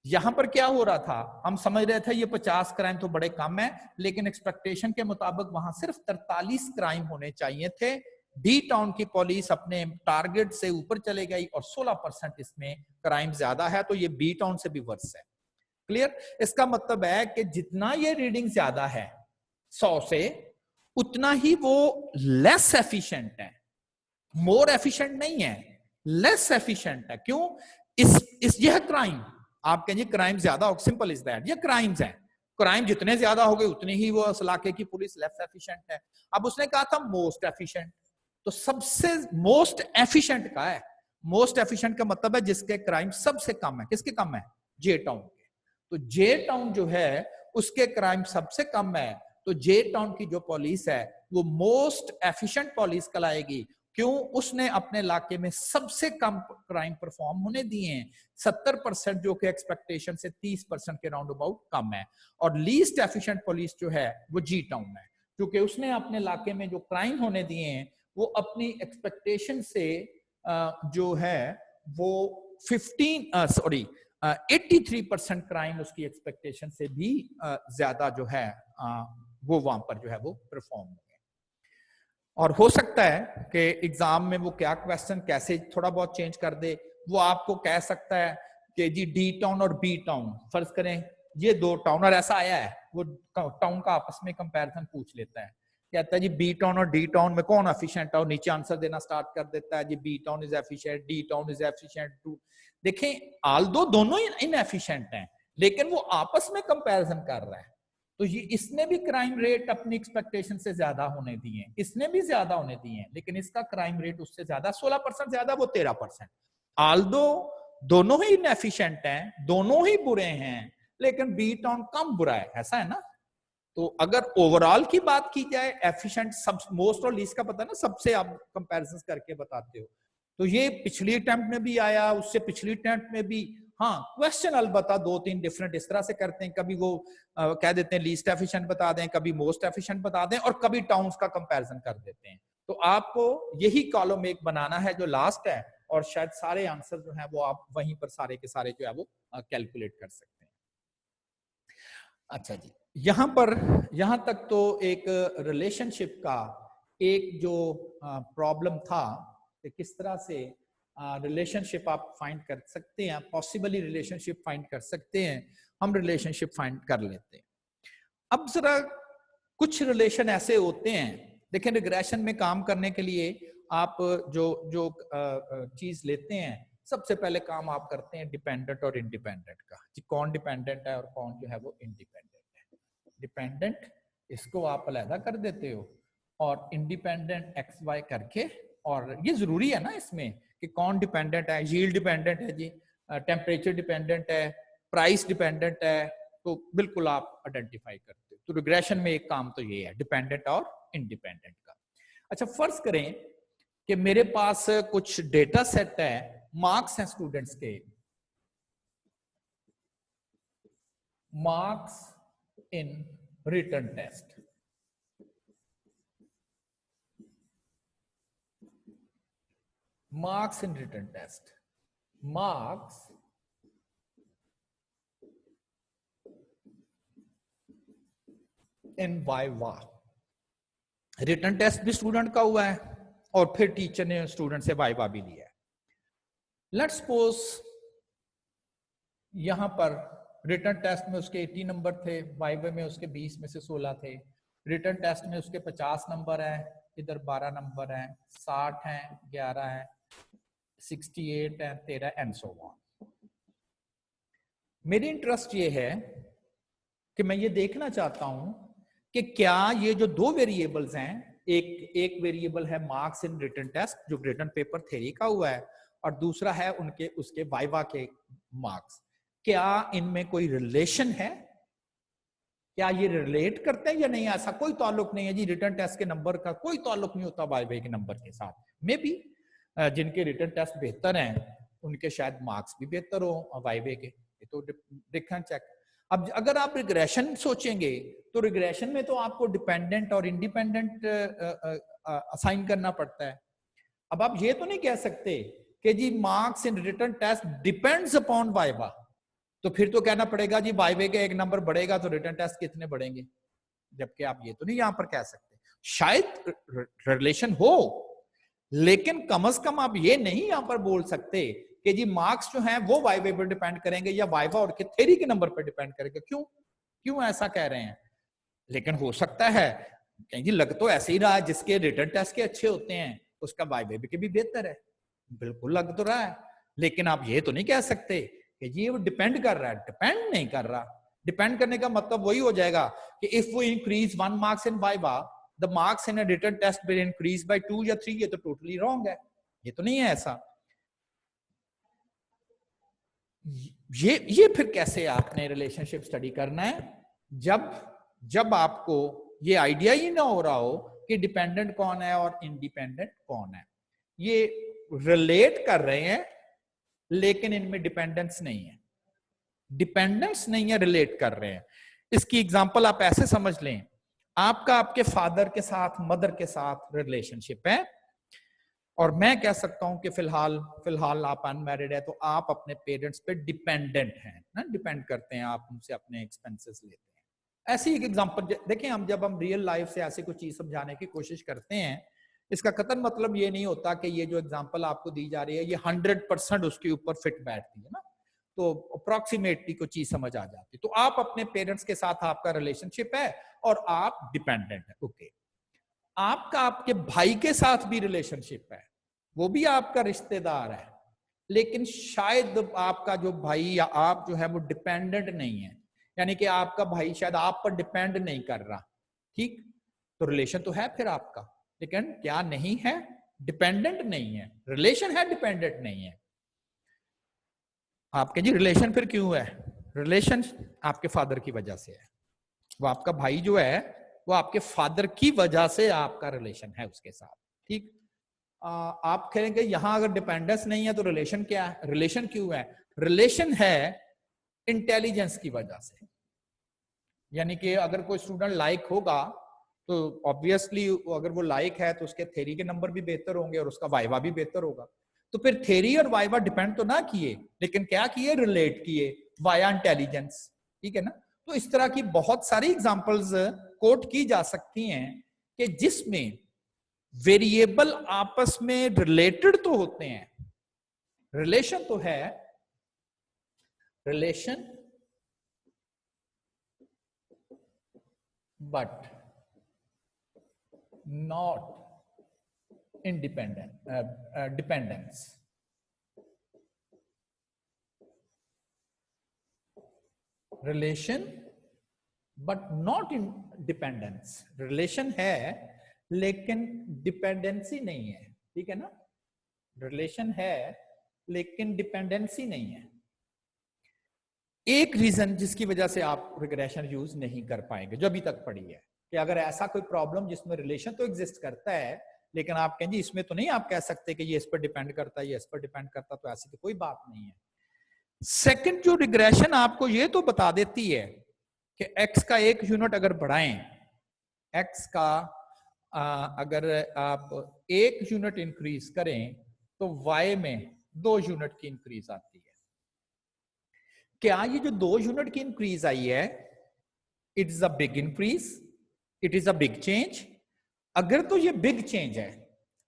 यहां पर क्या हो रहा था, हम समझ रहे थे ये 50 क्राइम तो बड़े कम है, लेकिन एक्सपेक्टेशन के मुताबिक वहां सिर्फ 43 क्राइम होने चाहिए थे। डी टाउन की पुलिस अपने टारगेट से ऊपर चले गई और 16% इसमें क्राइम ज्यादा है, तो ये बी टाउन से भी वर्स है। क्लियर? इसका मतलब है कि जितना ये रीडिंग ज्यादा है 100 से, उतना ही वो लेस एफिशिएंट है, मोर एफिशिएंट नहीं है, लेस एफिशिएंट है। क्यों? यह क्राइम, आप कहेंगे क्राइम ज्यादा हो, सिंपल इज दैट, ये क्राइम्स हैं। क्राइम जितने ज्यादा हो गए उतनी ही वो उस इलाके की पुलिस लेस एफिशिएंट है। अब उसने कहा था मोस्ट एफिशिएंट, तो सबसे मोस्ट एफिशिएंट का है। मोस्ट एफिशिएंट का मतलब है जिसके क्राइम सबसे कम है। किसके कम है? जे टाउन के। तो जे टाउन जो है उसके क्राइम सबसे कम है, तो जे टाउन की जो पुलिस है वो मोस्ट एफिशिएंट पुलिस कहलाएगी। क्यों? उसने अपने इलाके में सबसे कम क्राइम परफॉर्म होने दिए हैं, 70% जो कि एक्सपेक्टेशन से 30% के राउंड अबाउट कम है। और लीस्ट एफिशिएंट पुलिस जो है वो जी टाउन है, क्योंकि उसने अपने इलाके में जो क्राइम होने दिए हैं वो अपनी एक्सपेक्टेशन से जो है वो 83% क्राइम उसकी एक्सपेक्टेशन से भी ज्यादा जो है वो वहां पर जो है वो परफॉर्म हो गए। और हो सकता है कि एग्जाम में वो क्या क्वेश्चन कैसे थोड़ा बहुत चेंज कर दे। वो आपको कह सकता है कि जी डी टाउन और बी टाउन, फर्ज करें ये दो टाउन, और ऐसा आया है वो टाउन का आपस में कंपैरिजन पूछ लेता है कहता है जी बी टाउन और डी टाउन में कौन एफिशिएंट है, और नीचे आंसर देना स्टार्ट कर देता है G B town is efficient, D town is efficient too. देखें आल्दो दोनों ही इनएफिशिएंट हैं, लेकिन वो आपस में कंपैरिजन कर रहा है। तो ये इसने भी क्राइम रेट अपनी एक्सपेक्टेशन से ज्यादा होने दिए, इसने भी ज्यादा होने दिए, लेकिन इसका क्राइम रेट उससे ज्यादा 16% ज्यादा, वो 13%। आल्दो दोनों ही इनएफिशिएंट हैं, दोनों ही बुरे हैं, लेकिन बी टाउन कम बुरा है, ऐसा है ना। तो अगर ओवरऑल की बात की जाए, एफिशिएंट सब मोस्ट और लीस्ट का पता है ना, सबसे आप कंपैरिजन करके बताते हो। तो ये पिछली अटेम्प्ट में भी आया, उससे पिछली अटेम्प्ट में भी। हाँ, क्वेश्चन अलबत्ता 2-3 डिफरेंट इस तरह से करते हैं, कभी वो कह देते हैं लीस्ट एफिशिएंट बता दें, कभी मोस्ट एफिशिएंट बता दें, और कभी टाउन्स का कंपैरिजन कर देते हैं। तो आपको यही कॉलम एक बनाना है जो लास्ट है, और शायद सारे आंसर जो है वो आप वहीं पर सारे के सारे जो है वो कैलकुलेट कर सकते हैं। अच्छा जी, यहां तक तो एक रिलेशनशिप का एक जो प्रॉब्लम था कि किस तरह से रिलेशनशिप आप फाइंड कर सकते हैं, पॉसिबली रिलेशनशिप फाइंड कर सकते हैं, हम रिलेशनशिप फाइंड कर लेते हैं। अब जरा कुछ रिलेशन ऐसे होते हैं, देखें रिग्रेशन में काम करने के लिए आप जो जो चीज लेते हैं, सबसे पहले काम आप करते हैं डिपेंडेंट और इंडिपेंडेंट का, कि कौन डिपेंडेंट है और कौन जो है वो इंडिपेंडेंट है। डिपेंडेंट इसको आप अलहदा कर देते हो, और इंडिपेंडेंट एक्स वाई करके, और ये जरूरी है ना इसमें कि कौन डिपेंडेंट है, यील्ड डिपेंडेंट है जी, टेम्परेचर डिपेंडेंट है, प्राइस डिपेंडेंट है, तो बिल्कुल आप आइडेंटिफाई करते हो। तो रिग्रेशन में एक काम तो ये है डिपेंडेंट और इंडिपेंडेंट का। अच्छा, फर्ज करें कि मेरे पास कुछ डेटा सेट है, मार्क्स हैं स्टूडेंट्स के, marks in written test, marks in written test, marks in viva। Written test भी स्टूडेंट का हुआ है, और फिर टीचर ने स्टूडेंट से वाइवा भी लिया है। लेट्स सपोज यहां पर रिटन टेस्ट में उसके 80 नंबर थे, वाइवा में उसके 20 में से 16 थे, रिटन टेस्ट में उसके 50 नंबर है, इधर 12 नंबर है, 60 है, 11 है, 68 है, 13 एंड सो ऑन। मेरी इंटरेस्ट ये है कि मैं ये देखना चाहता हूं कि क्या ये जो दो वेरिएबल्स हैं, एक वेरिएबल है मार्क्स इन रिटन टेस्ट जो रिटन पेपर थ्योरी का हुआ है, और दूसरा है उसके वाइवा के मार्क्स, क्या इनमें कोई रिलेशन है, क्या ये रिलेट करते हैं या नहीं। ऐसा कोई ताल्लुक नहीं है जी, रिटन टेस्ट के नंबर का कोई ताल्लुक नहीं होता वाइवा के नंबर के साथ। मे बी जिनके रिटन टेस्ट बेहतर हैं उनके शायद मार्क्स भी बेहतर हो वाइवे के, ये तो देखना चेक। अब अगर आप रिग्रेशन सोचेंगे तो रिग्रेशन में तो आपको डिपेंडेंट और इंडिपेंडेंट असाइन करना पड़ता है। अब आप ये तो नहीं कह सकते कि जी marks in written test depends upon viva, तो फिर तो कहना पड़ेगा जी वाइवे के एक नंबर बढ़ेगा तो रिटन टेस्ट कितने बढ़ेंगे, जबकि आप ये तो नहीं यहां पर कह सकते। शायद रिलेशन हो, लेकिन कम से कम आप ये नहीं यहां पर बोल सकते कि जी मार्क्स जो हैं वो वाइवा पर डिपेंड करेंगे या वाइवा और थ्योरी के नंबर पर डिपेंड करेंगे। क्यों ऐसा कह रहे हैं। लेकिन हो सकता है कहीं जी लग तो ऐसे ही रहा है, जिसके रिटन टेस्ट के अच्छे होते हैं उसका वाइवा के भी बेहतर है, बिल्कुल लग तो रहा है। लेकिन आप ये तो नहीं कह सकते कि जी वो डिपेंड कर रहा है, डिपेंड नहीं कर रहा। डिपेंड करने का मतलब वही हो जाएगा कि if we increase 1 marks in viva, the marks in a written test will increase by 2 या 3, ये तो टोटली रॉन्ग है, ये तो नहीं है ऐसा। ये फिर कैसे आपने रिलेशनशिप स्टडी करना है, जब आपको ये आइडिया ही ना हो रहा हो कि डिपेंडेंट कौन है और इंडिपेंडेंट कौन है। ये रिलेट कर रहे हैं लेकिन इनमें डिपेंडेंस नहीं है, डिपेंडेंस नहीं है, रिलेट कर रहे हैं। इसकी एग्जांपल आप ऐसे समझ लें, आपका आपके फादर के साथ मदर के साथ रिलेशनशिप है, और मैं कह सकता हूं कि फिलहाल आप अनमैरिड है, तो आप अपने पेरेंट्स पे डिपेंडेंट हैं ना, डिपेंड करते हैं, आप उनसे अपने एक्सपेंसेस लेते हैं। ऐसी एक एग्जांपल देखें, जब हम रियल लाइफ से ऐसी कोई चीज समझाने की कोशिश करते हैं, इसका कतई मतलब ये नहीं होता कि ये जो एग्जांपल आपको दी जा रही है ये 100% उसके ऊपर फिट बैठती है ना, तो अप्रोक्सीमेटली कोई चीज समझ आ जाती। तो आप अपने पेरेंट्स के साथ आपका रिलेशनशिप है और आप डिपेंडेंट है, ओके। आपका आपके भाई के साथ भी रिलेशनशिप है, वो भी आपका रिश्तेदार है, लेकिन शायद आपका जो भाई या आप जो है वो डिपेंडेंट नहीं है, यानी कि आपका भाई शायद आप पर डिपेंड नहीं कर रहा, ठीक, तो रिलेशन तो है फिर आपका, लेकिन क्या नहीं है, डिपेंडेंट नहीं है। रिलेशन है, डिपेंडेंट नहीं है। आपके जी रिलेशन फिर क्यों है? रिलेशन आपके फादर की वजह से है। वो आपका भाई जो है वो आपके फादर की वजह से आपका रिलेशन है उसके साथ, ठीक। आप कहेंगे यहां अगर डिपेंडेंस नहीं है तो रिलेशन क्या है? रिलेशन क्यों है? रिलेशन है इंटेलिजेंस की वजह से, यानी कि अगर कोई स्टूडेंट लायक होगा तो ऑब्वियसली अगर वो लायक है तो उसके थ्योरी के नंबर भी बेहतर होंगे और उसका वाइवा भी बेहतर होगा। तो फिर थ्योरी और वाइवा डिपेंड तो ना किए, लेकिन क्या किए? रिलेट किए वाया इंटेलिजेंस, ठीक है ना। तो इस तरह की बहुत सारी एग्जांपल्स कोट की जा सकती हैं कि जिसमें वेरिएबल आपस में रिलेटेड तो होते हैं, रिलेशन तो है, relation but not independent dependence. Relation but not in dependence, relation है लेकिन डिपेंडेंसी नहीं है, ठीक है ना। रिलेशन है लेकिन डिपेंडेंसी नहीं है। एक रीजन जिसकी वजह से आप रिग्रेशन यूज नहीं कर पाएंगे जो अभी तक पड़ी है कि अगर ऐसा कोई प्रॉब्लम जिसमें रिलेशन तो एग्जिस्ट करता है लेकिन आप कहें जी इसमें तो नहीं आप कह सकते कि ये इस पर डिपेंड करता है, ये इस पर डिपेंड करता, तो ऐसी तो कोई बात नहीं है। सेकंड जो रिग्रेशन आपको ये तो बता देती है कि x का एक यूनिट अगर बढ़ाएं, x का अगर आप एक यूनिट इंक्रीज करें तो y में 2 यूनिट की इंक्रीज आती है। क्या ये जो 2 यूनिट की इंक्रीज आई है it is a big increase, it is a big change? अगर तो ये बिग चेंज है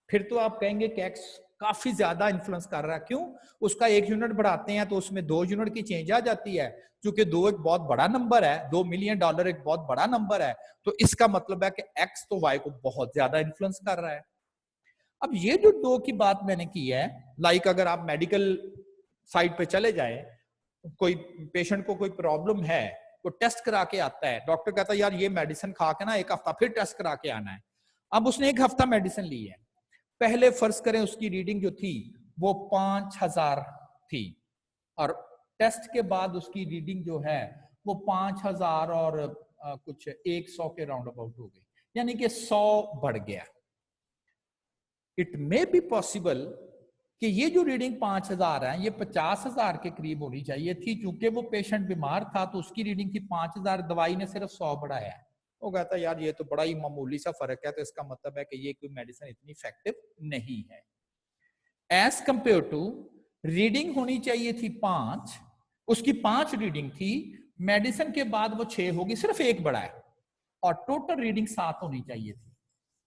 फिर तो आप कहेंगे कि x काफी ज्यादा इन्फ्लुएंस कर रहा है। क्यों? उसका एक यूनिट बढ़ाते हैं तो उसमें 2 यूनिट की चेंज आ जाती है, क्योंकि 2 एक बहुत बड़ा नंबर है, $2 मिलियन एक बहुत बड़ा नंबर है, तो इसका मतलब है कि x तो y को बहुत ज्यादा इन्फ्लुएंस कर रहा है। अब ये जो 2 की बात मैंने की है, लाइक अगर आप मेडिकल साइड पे चले जाए, कोई पेशेंट को कोई प्रॉब्लम है, वो टेस्ट करा के आता है, डॉक्टर कहता है यार ये मेडिसिन खा के ना एक हफ्ता फिर टेस्ट करा के आना है। अब उसने एक हफ्ता मेडिसिन ली है, पहले फर्ज करें उसकी रीडिंग जो थी वो 5000 थी और टेस्ट के बाद उसकी रीडिंग जो है वो 5000 और कुछ 100 के राउंड अबाउट हो गई, यानी कि 100 बढ़ गया। इट मे बी पॉसिबल कि ये जो रीडिंग 5000 है ये 50,000 के करीब होनी चाहिए थी, क्योंकि वो पेशेंट बीमार था तो उसकी रीडिंग थी 5000, दवाई ने सिर्फ 100 बढ़ाया है। वो कहता है यार ये तो बड़ा ही मामूली सा फर्क है, तो इसका मतलब है कि ये कोई मेडिसिन इतनी इफेक्टिव नहीं है। एज कंपेयर टू रीडिंग होनी चाहिए थी 5, उसकी 5 रीडिंग थी, मेडिसिन के बाद वो 6 होगी, सिर्फ एक बढ़ा है, और टोटल रीडिंग 7 होनी चाहिए थी।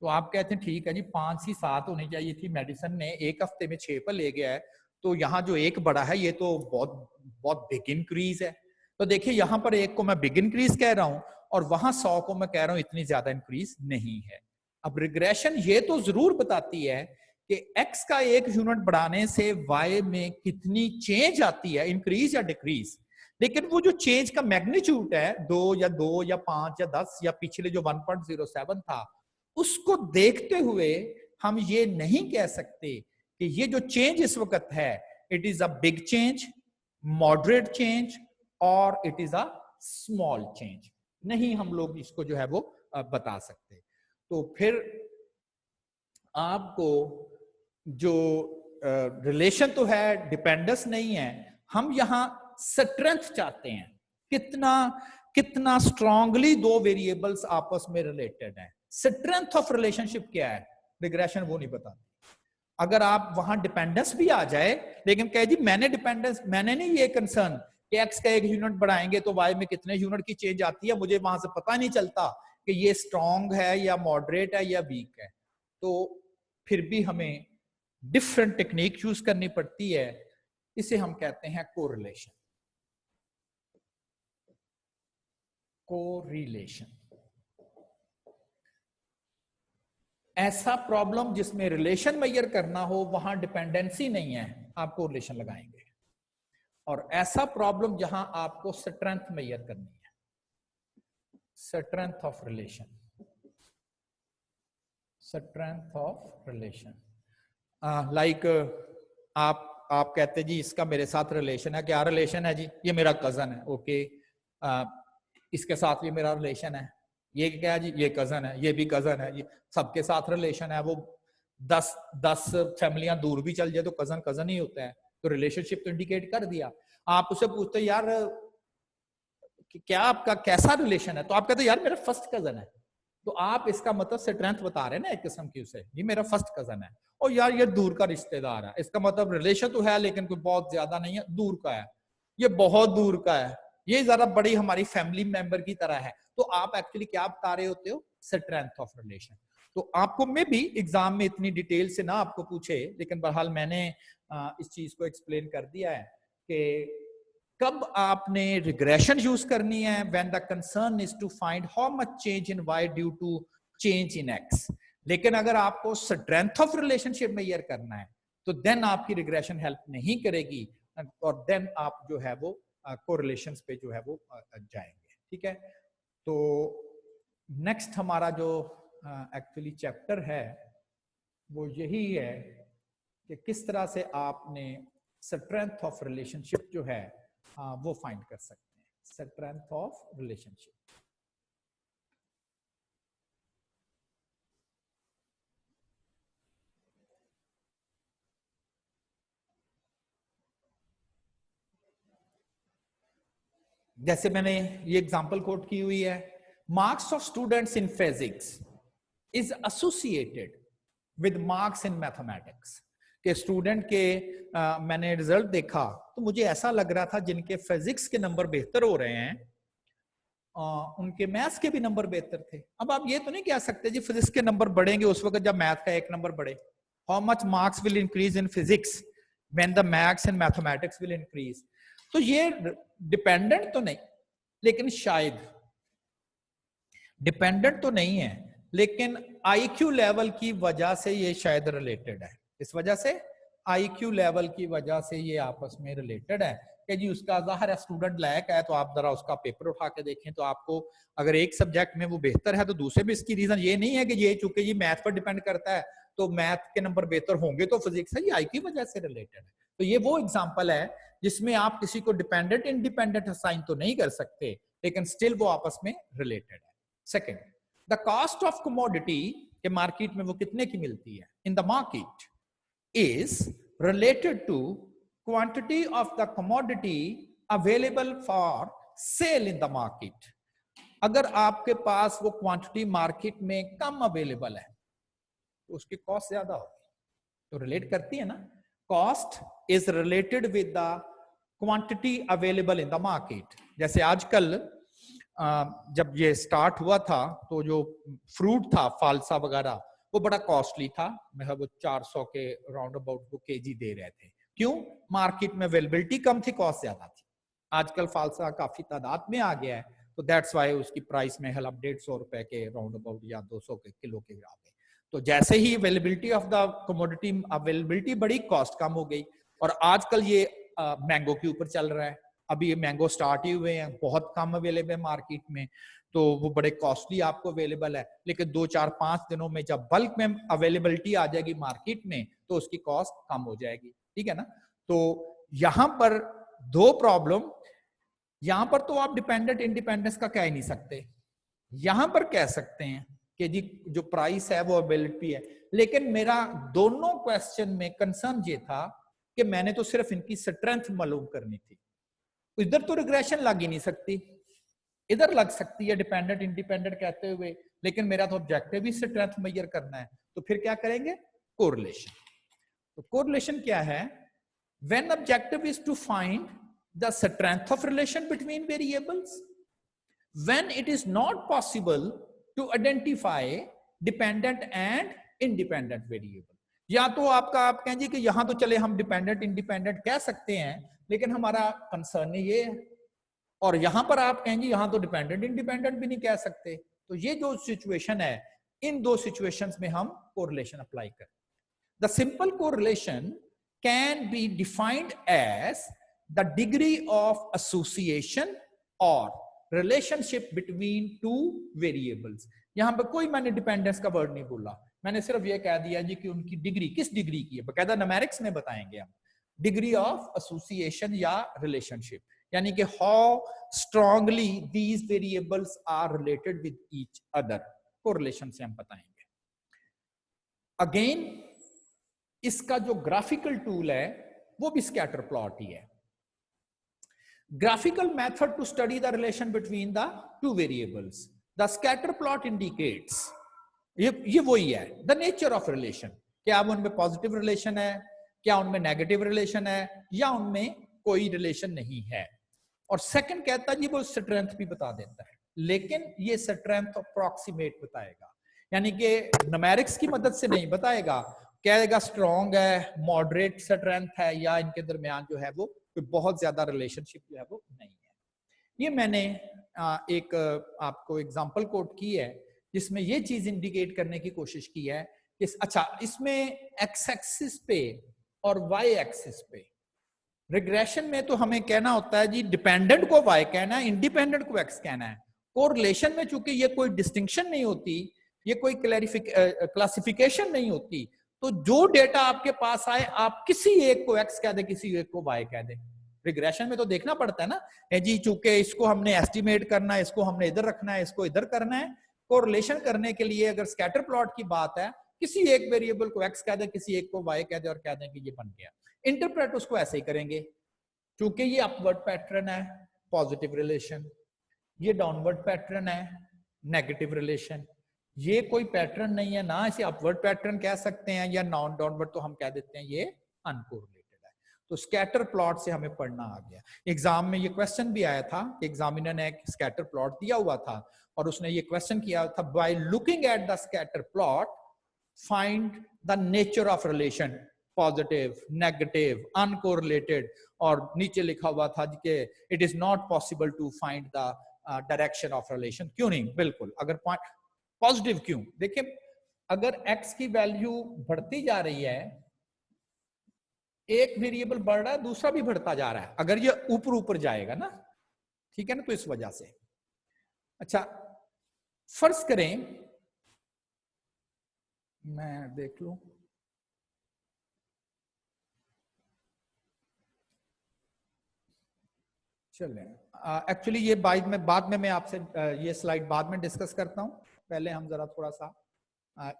तो आप कहते हैं ठीक है जी 5 ही 7 होनी चाहिए थी, मेडिसिन ने एक हफ्ते में 6 पर ले गया है, तो यहाँ जो एक बढ़ा है ये तो बहुत बहुत बिग इंक्रीज है। तो देखिए यहाँ पर एक को मैं बिग इंक्रीज कह रहा हूं और वहां 100 को मैं कह रहा हूं इतनी ज्यादा इंक्रीज नहीं है। अब रिग्रेशन ये तो जरूर बताती है कि x का एक यूनिट बढ़ाने से y में कितनी चेंज आती है, इंक्रीज या डिक्रीज, लेकिन वो जो चेंज का मैग्नीट्यूड है 2 या 2 या 5 या 10 या पिछले जो 1.07 था, उसको देखते हुए हम ये नहीं कह सकते कि ये जो चेंज इस वक्त है it is a big change, moderate change और it is a small change. नहीं हम लोग इसको जो है वो बता सकते। तो फिर आपको जो रिलेशन तो है, डिपेंडेंस नहीं है, हम यहां स्ट्रेंथ चाहते हैं, कितना कितना स्ट्रांगली 2 वेरिएबल्स आपस में रिलेटेड हैं। स्ट्रेंथ ऑफ रिलेशनशिप क्या है, रिग्रेशन वो नहीं बताती। अगर आप वहां डिपेंडेंस भी आ जाए लेकिन कहे जी मैंने डिपेंडेंस, मैंने नहीं ये कंसर्न कि एक्स का एक यूनिट बढ़ाएंगे तो वाई में कितने यूनिट की चेंज आती है, मुझे वहां से पता नहीं चलता कि ये स्ट्रांग है या मॉडरेट है या वीक है, तो फिर भी हमें डिफरेंट टेक्निक यूज करनी पड़ती है। इसे हम कहते हैं कोरिलेशन। कोरिलेशन ऐसा प्रॉब्लम जिसमें रिलेशन मेजर करना हो वहां डिपेंडेंसी नहीं है, आप कोरिलेशन लगाएंगे। और ऐसा प्रॉब्लम जहां आपको स्ट्रेंथ मेजर करनी है, strength of relation, strength of relation. Like आप कहते हैं जी इसका मेरे साथ रिलेशन है। क्या रिलेशन है जी? ये मेरा कजन है। ओके, इसके साथ भी मेरा रिलेशन है। ये क्या है जी? ये कजन है। ये भी कजन है। ये सबके साथ रिलेशन है। वो 10 फैमिलियां दूर भी चल जाए तो कजन कजन ही होता है। तो रिलेशनशिप तो इंडिकेट कर दिया। आप उससे पूछते यार क्या आपका कैसा रिलेशन है, तो आप कहते यार मेरा फर्स्ट कजन है। तो आप इसका मतलब स्ट्रेंथ बता रहे हैं ना एक किस्म की उसे, ये मेरा फर्स्ट कजन है। और यार ये दूर का रिश्तेदार है, इसका मतलब रिलेशन तो है लेकिन कोई बहुत ज्यादा नहीं है, दूर का है। ये बहुत दूर का है, ये जरा बड़ी हमारी फैमिली मेंबर की तरह है। तो आप एक्चुअली क्या बता रहे होते हो? Strength of relation. तो आपको मे भी एग्जाम में इतनी डिटेल से ना आपको पूछे, लेकिन बहरहाल मैंने इस चीज को एक्सप्लेन कर दिया है कि कब आपने रिग्रेशन यूज करनी है, when the concern is to find how much change in Y due to change in X. लेकिन अगर आपको स्ट्रेंथ ऑफ रिलेशनशिप मेजर करना है तो देन आपकी रिग्रेशन हेल्प नहीं करेगी, और देन आप जो है वो कोरिलेशंस पे जो है वो जाएंगे। ठीक है, तो नेक्स्ट हमारा जो एक्चुअली चैप्टर है वो यही है कि किस तरह से आपने स्ट्रेंथ ऑफ रिलेशनशिप जो है वो फाइंड कर सकते हैं, स्ट्रेंथ ऑफ रिलेशनशिप। जैसे मैंने ये एग्जांपल कोट की हुई है, marks of students in physics is associated with marks in mathematics. के स्टूडेंट के मैंने रिजल्ट देखा तो मुझे ऐसा लग रहा था जिनके फिजिक्स के नंबर बेहतर हो रहे हैं उनके मैथ्स के भी नंबर बेहतर थे। अब आप ये तो नहीं कह सकते जी फिजिक्स के नंबर बढ़ेंगे उस वक्त जब मैथ का 1 नंबर बढ़े। How much marks will increase in physics when the maths and mathematics will increase. तो ये डिपेंडेंट तो नहीं, लेकिन शायद डिपेंडेंट तो नहीं है, लेकिन आईक्यू लेवल की वजह से ये शायद रिलेटेड है। इस वजह से आईक्यू लेवल की वजह से ये आपस में रिलेटेड है कि जी उसका ज़ाहिर है स्टूडेंट लायक है तो आप जरा उसका पेपर उठा के देखें तो आपको अगर एक सब्जेक्ट में वो बेहतर है तो दूसरे में इसकी रीजन ये नहीं है कि ये चूंकि ये मैथ पर डिपेंड करता है तो मैथ के नंबर बेहतर होंगे तो फिजिक्स है, ये आई की वजह से रिलेटेड है। तो ये वो एग्जाम्पल है जिसमें आप किसी को डिपेंडेंट इंडिपेंडेंट असाइन तो नहीं कर सकते, लेकिन स्टिल वो आपस में रिलेटेड है। Second, the cost of commodity के मार्केट में वो कितने की मिलती है in the market is related to quantity of the commodity available for sale in the market। अगर आपके पास वो क्वांटिटी मार्केट में कम अवेलेबल है तो उसकी कॉस्ट ज्यादा होगी, तो रिलेट करती है ना। Cost is related with the quantity available in the market. जैसे आजकल जब ये स्टार्ट हुआ था तो जो फ्रूट था फालसा वगैरह वो बड़ा कॉस्टली था, मतलब वो 400 के राउंड अबाउट वो केजी दे रहे थे। क्यों? मार्केट में अवेलेबिलिटी कम थी, कॉस्ट ज्यादा थी। आजकल फालसा काफी तादाद में आ गया है तो दैट्स वाई उसकी प्राइस में हल 150 रुपए के राउंड अबाउट या 200 के किलो के आ गए। तो जैसे ही availability of the commodity availability बड़ी, कॉस्ट कम हो गई। और आजकल ये मैंगो के ऊपर चल रहा है, अभी ये मैंगो स्टार्ट ही हुए हैं, बहुत कम अवेलेबल है मार्केट में, तो वो बड़े कॉस्टली आपको अवेलेबल है। लेकिन 2, 4, 5 दिनों में जब बल्क में अवेलेबिलिटी आ जाएगी मार्केट में तो उसकी कॉस्ट कम हो जाएगी। ठीक है ना। तो यहां पर दो प्रॉब्लम, यहां पर तो आप डिपेंडेंट इंडिपेंडेंस का कह ही नहीं सकते, यहां पर कह सकते हैं कि जी जो प्राइस है वो अवेलेबिलिटी है। लेकिन मेरा दोनों क्वेश्चन में कंसर्न ये था कि मैंने तो सिर्फ इनकी स्ट्रेंथ मालूम करनी थी, इधर तो रिग्रेशन लग ही नहीं सकती, इधर लग सकती है डिपेंडेंट इंडिपेंडेंट कहते हुए, लेकिन मेरा तो ऑब्जेक्टिव ही स्ट्रेंथ मेजर करना है। तो फिर क्या करेंगे? कोरिलेशन। तो कोरिलेशन क्या है? When objective is to find the strength of relation between variables, when it is not possible to identify dependent and independent variable. या तो आप कहेंगे कि यहां तो चले हम डिपेंडेंट इंडिपेंडेंट कह सकते हैं लेकिन हमारा कंसर्न ये है, और यहां पर आप कहेंगे यहां तो डिपेंडेंट इंडिपेंडेंट भी नहीं कह सकते। तो ये जो सिचुएशन है इन दो सिचुएशंस में हम कोरिलेशन अप्लाई करें। The simple correlation can be defined as the degree of association और रिलेशनशिप बिटवीन टू वेरिएबल्स। यहां पर कोई मैंने डिपेंडेंस का वर्ड नहीं बोला, मैंने सिर्फ ये कह दिया जी कि उनकी डिग्री किस डिग्री की है, बकायदा न्यूमेरिक्स में बताएंगे हम, डिग्री ऑफ एसोसिएशन या रिलेशनशिप, यानी कि how strongly these variables are related with each other, correlation से हम बताएंगे। अगेन इसका जो ग्राफिकल टूल है वो भी स्कैटर प्लॉट ही है। Graphical method to study the relation between the two variables. The scatter plot indicates, ये वही है, the nature of relation, क्या उनमें पॉजिटिव रिलेशन है, क्या उनमें नेगेटिव रिलेशन है, या उनमें कोई रिलेशन नहीं है। और सेकंड कहता है जी वो स्ट्रेंथ भी बता देता है, लेकिन ये स्ट्रेंथ अप्रॉक्सीमेट बताएगा, यानी कि न्यूमेरिक्स की मदद से नहीं बताएगा, कहेगा स्ट्रॉन्ग है, मॉडरेट स्ट्रेंथ है, या इनके दरमियान जो है वो कोई बहुत ज्यादा रिलेशनशिप जो है वो नहीं है। ये मैंने एक आपको एग्जांपल कोट की है जिसमें ये चीज इंडिकेट करने की कोशिश की है कि अच्छा इसमें एक्स एक्सिस पे और वाई एक्सिस पे रिग्रेशन में तो हमें कहना होता है जी डिपेंडेंट को वाई कहना है, इंडिपेंडेंट को एक्स कहना है। कोरिलेशन में चूंकि ये कोई डिस्टिंक्शन नहीं होती, ये कोई क्लासिफिकेशन नहीं होती, तो जो डेटा आपके पास आए आप किसी एक को एक्स कह दे, किसी एक को वाई कह दे। रिग्रेशन में तो देखना पड़ता है ना जी, चूंकि इसको हमने एस्टिमेट करना है, इसको हमने इधर रखना है, इसको इधर करना है। कोरिलेशन करने के लिए अगर स्कैटर प्लॉट की बात है, किसी एक वेरिएबल को एक्स कह दे, किसी एक को वाई कह दे और कह दें कि ये बन गया। इंटरप्रेट उसको ऐसे ही करेंगे, क्योंकि ये अपवर्ड पैटर्न है पॉजिटिव रिलेशन, ये डाउनवर्ड पैटर्न है नेगेटिव रिलेशन। ये कोई पैटर्न नहीं है ना, इसे अपवर्ड पैटर्न कह सकते हैं या नॉन डाउनवर्ड तो हम कह देते हैं ये अनकोरिलेटेड है। तो स्कैटर प्लॉट से हमें पढ़ना आ गया। एग्जाम में ये क्वेश्चन भी आया था, एग्जामिनर ने एक स्कैटर प्लॉट दिया हुआ था और उसने ये क्वेश्चन किया था, by looking at the scatter plot find the nature of relation, positive, negative, uncorrelated, और नीचे लिखा हुआ था कि it is not possible to find the direction of relation. क्यों नहीं, बिल्कुल, अगर पॉजिटिव क्यों, देखिए अगर x की वैल्यू बढ़ती जा रही है, एक वेरिएबल बढ़ रहा है, दूसरा भी बढ़ता जा रहा है, अगर ये ऊपर ऊपर जाएगा ना, ठीक है ना, तो इस वजह से। अच्छा फर्ज करें, मैं देख लूं, चलें, एक्चुअली ये बाद में मैं आपसे ये स्लाइड बाद में डिस्कस करता हूं, पहले हम जरा थोड़ा सा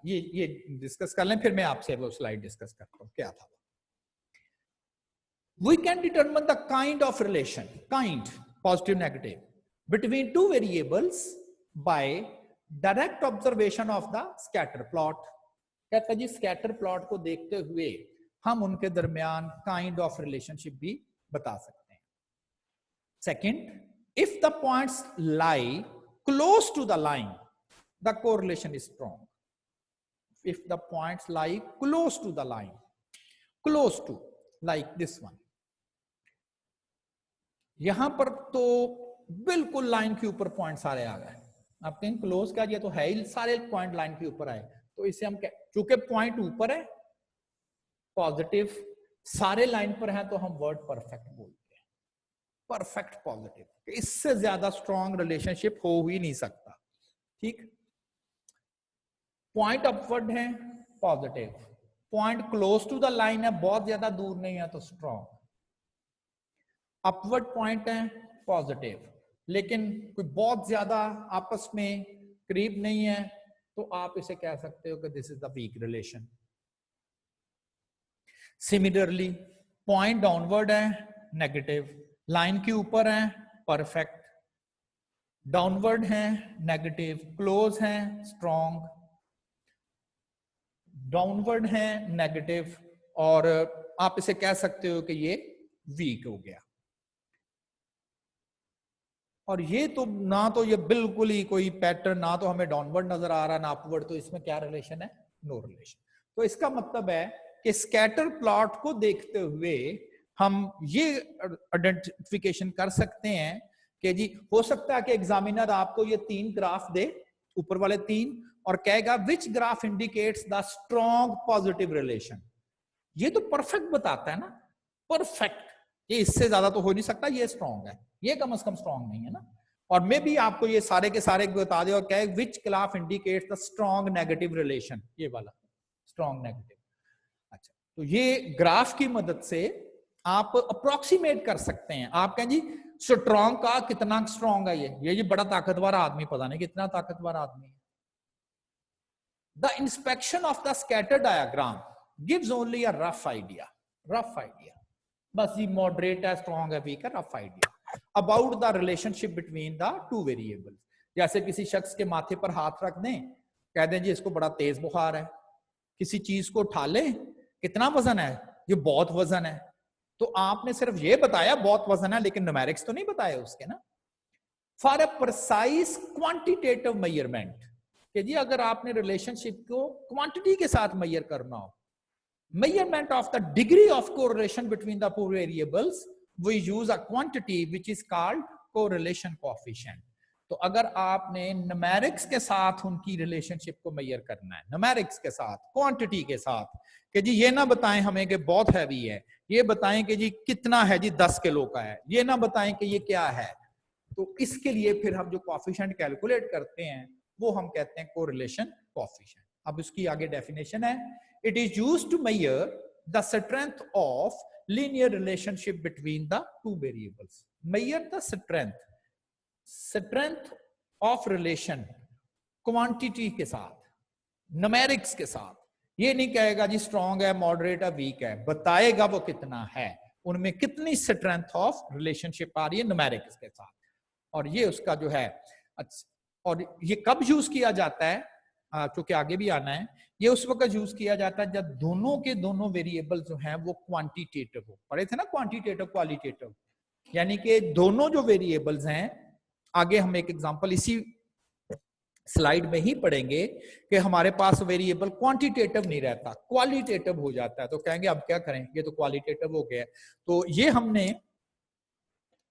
ये डिस्कस कर लें, फिर मैं आपसे वो स्लाइड डिस्कस करता हूं क्या था। We can determine the kind of relation, kind, positive, negative, between two variables by direct observation of the scatter plot. कहता है जी स्कैटर प्लॉट को देखते हुए हम उनके दरमियान काइंड ऑफ रिलेशनशिप भी बता सकते हैं। Second, if the points lie close to the line, the correlation is strong. If the points lie close to the line, close to, like this one, यहां पर तो बिल्कुल लाइन के ऊपर पॉइंट सारे आ गए, आप कहीं क्लोज का दिया तो है ही, सारे पॉइंट लाइन के ऊपर आए, तो इसे हम चूंकि पॉइंट ऊपर है, पॉजिटिव, सारे लाइन पर हैं, तो हम वर्ड परफेक्ट बोलते हैं, परफेक्ट पॉजिटिव, इससे ज्यादा स्ट्रॉन्ग रिलेशनशिप हो ही नहीं सकता। ठीक, पॉइंट अपवर्ड है positive, point close to the line है, बहुत ज्यादा दूर नहीं है तो स्ट्रॉन्ग, अपवर्ड पॉइंट है पॉजिटिव, लेकिन कोई बहुत ज्यादा आपस में करीब नहीं है, तो आप इसे कह सकते हो कि this is the weak relation. Similarly point downward है नेगेटिव, लाइन के ऊपर है परफेक्ट, डाउनवर्ड है नेगेटिव, क्लोज है स्ट्रॉन्ग, डाउनवर्ड है नेगेटिव, और आप इसे कह सकते हो कि ये वीक हो गया। और ये तो ना तो ये बिल्कुल ही कोई पैटर्न, ना तो हमें डाउनवर्ड नजर आ रहा है ना अपवर्ड, तो इसमें क्या रिलेशन है, नो रिलेशन। तो इसका मतलब है कि स्कैटर प्लॉट को देखते हुए हम ये आइडेंटिफिकेशन कर सकते हैं कि जी हो सकता है कि एग्जामिनर आपको ये 3 ग्राफ दे ऊपर वाले 3 और कहेगा which graph indicates the strong positive relation. ये तो परफेक्ट बताता है ना, परफेक्ट, ये इससे ज्यादा तो हो नहीं सकता, ये स्ट्रॉन्ग है, ये कम से कम स्ट्रॉन्ग नहीं है ना। और मे भी आपको ये सारे के सारे बता दे और कहे which graph indicates the strong negative relation, ये वाला स्ट्रॉन्ग नेगेटिव। अच्छा, तो ये ग्राफ की मदद से आप अप्रोक्सीमेट कर सकते हैं। आप कहें जी स्ट्रॉन्ग का कितना स्ट्रॉन्ग है ये जी बड़ा ताकतवर आदमी, पता नहीं कितना ताकतवर आदमी है। The inspection of the scatter diagram gives only a rough idea, rough idea, बस ये मॉडरेट है, स्ट्रॉन्ग है, वीक है, rough idea about the relationship between the two variables. जैसे किसी शख्स के माथे पर हाथ रख दें, कह दें जी इसको बड़ा तेज बुखार है, किसी चीज को उठा लें, कितना वजन है, ये बहुत वजन है, तो आपने सिर्फ ये बताया बहुत वजन है, लेकिन न्यूमेरिक्स तो नहीं बताए उसके ना। For a precise quantitative measurement, कि जी अगर आपने रिलेशनशिप को क्वांटिटी के साथ मेजर करना हो, measurement of the degree of correlation between the two variables, we use a quantity which is called correlation coefficient. तो अगर आपने न्यूमेरिक्स के साथ उनकी रिलेशनशिप को मेजर करना है, न्यूमेरिक्स के साथ, क्वांटिटी के साथ, कि जी ये ना बताएं हमें कि बहुत हैवी है, ये बताएं कि जी कितना है, जी 10 किलो का है, ये ना बताएं कि ये क्या है, तो इसके लिए फिर हम जो कोएफिशिएंट कैलकुलेट करते हैं वो हम कहते हैं कोरिलेशन कोएफिशिएंट। अब उसकी आगे डेफिनेशन है, it is used to measure the strength of linear relationship between the two variables. Measure the strength of relation quantity के साथ, numerics के साथ। ये नहीं कहेगा जी स्ट्रॉन्ग है, मॉडरेट है, वीक है, बताएगा वो कितना है, उनमें कितनी स्ट्रेंथ ऑफ रिलेशनशिप आ रही है न्यूमेरिक्स के साथ। और ये उसका जो है, और ये कब यूज किया जाता है, क्योंकि आगे भी आना है, ये उस वक्त यूज किया जाता है जब दोनों के दोनों वेरिएबल जो हैं वो क्वांटिटेटिव हो। पढ़े थे ना क्वांटिटेटिव क्वालिटेटिव, यानी कि दोनों जो वेरिएबल्स हैं, आगे हम एक एग्जांपल इसी स्लाइड में ही पढ़ेंगे कि हमारे पास वेरिएबल क्वांटिटेटिव नहीं रहता, क्वालिटेटिव हो जाता है, तो कहेंगे अब क्या करें, ये तो क्वालिटेटिव हो गया। तो ये हमने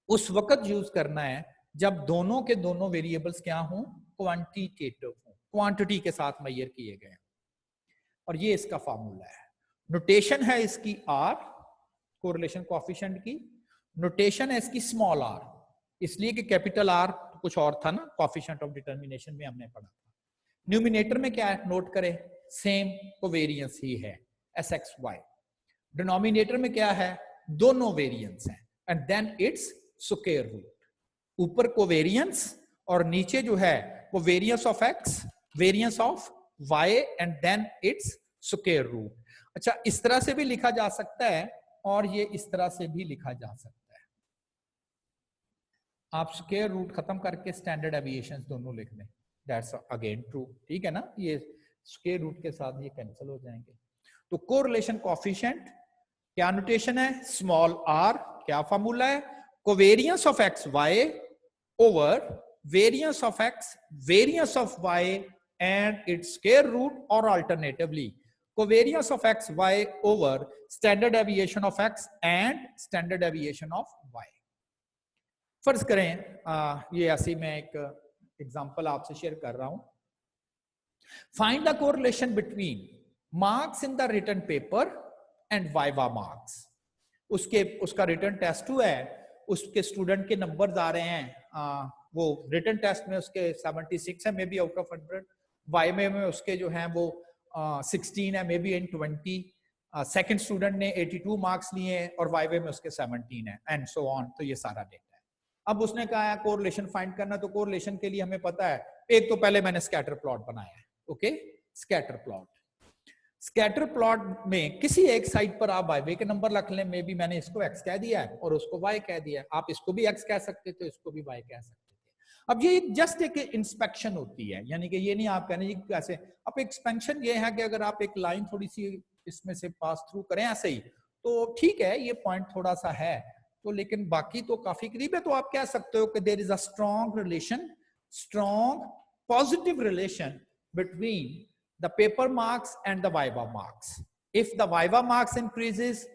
उस वक्त यूज करना है जब दोनों के दोनों वेरिएबल्स क्या हों, क्वांटिटेटिव हों, क्वांटिटी के साथ मेजर किए गए। और ये इसका फॉर्मूला है, नोटेशन है इसकी आर, कोरिलेशन कोएफिशिएंट की नोटेशन है इसकी स्मॉल आर, इसलिए कि कैपिटल आर कुछ और था ना, कोएफिशिएंट ऑफ डिटरमिनेशन में हमने पढ़ा था। न्यूमिनेटर में क्या है, नोट करें, सेम कोवेरियंस ही है SXY। डिनोमिनेटर में क्या है, दोनों वेरिएंस हैं, and then its square root. ऊपर कोवेरियंस और नीचे जो है वो variance of x, variance of y, and then its square root. अच्छा, इस तरह से भी लिखा जा सकता है और ये इस तरह से भी लिखा जा सकता है। आप स्क्वायर रूट खत्म करके स्टैंडर्ड एविएशन दोनों लिख दें, दैट्स अगेन ट्रू, ठीक है ना, ये स्क्वायर रूट के साथ ये कैंसिल हो जाएंगे। तो कोरिलेशन कोएफिशिएंट क्या नोटेशन है, स्मॉल r, क्या फॉर्मूला है, covariance of x y over variance of x, variance of y and its square root, or alternatively covariance of x y over standard deviation of x and standard deviation of y। फर्ज करें ये ऐसी मैं एक example आपसे share कर रहा हूं, find the correlation between marks in the written paper and viva marks. उसका रिटन टेस्ट हुआ है, उसके स्टूडेंट के नंबर्स आ रहे हैं, वो रिटन टेस्ट में उसके 76 है, may be out of 100, y में उसके जो हैं वो 16 है, may be in 20, second student ने 82 मार्क्स लिए हैं और वाई में उसके 17 है, एंड सो ऑन। तो ये सारा डेटा है। अब उसने कहा है कोरिलेशन फाइंड करना, तो कोरिलेशन के लिए हमें पता है, एक तो पहले मैंने स्कैटर प्लॉट बनाया है, okay, scatter plot. Scatter plot में किसी एक साइड पर आप वाई के नंबर रख लें, मे बी मैंने इसको x कह दिया है और उसको y कह दिया है, आप इसको भी x कह सकते थे, इसको भी y कह सकते थे। अब ये जस्ट एक इंस्पेक्शन होती है, यानी कि ये नहीं आप कहने जी कैसे। अब एक्सपेंशन ये है कि अगर आप एक लाइन थोड़ी सी इसमें से पास थ्रू करें ऐसे ही, तो ठीक है, ये पॉइंट थोड़ा सा है तो, लेकिन बाकी तो काफी करीब है। तो आप कह सकते हो कि there is a strong relation, strong positive relation between the paper marks and the viva marks. If the viva marks increases,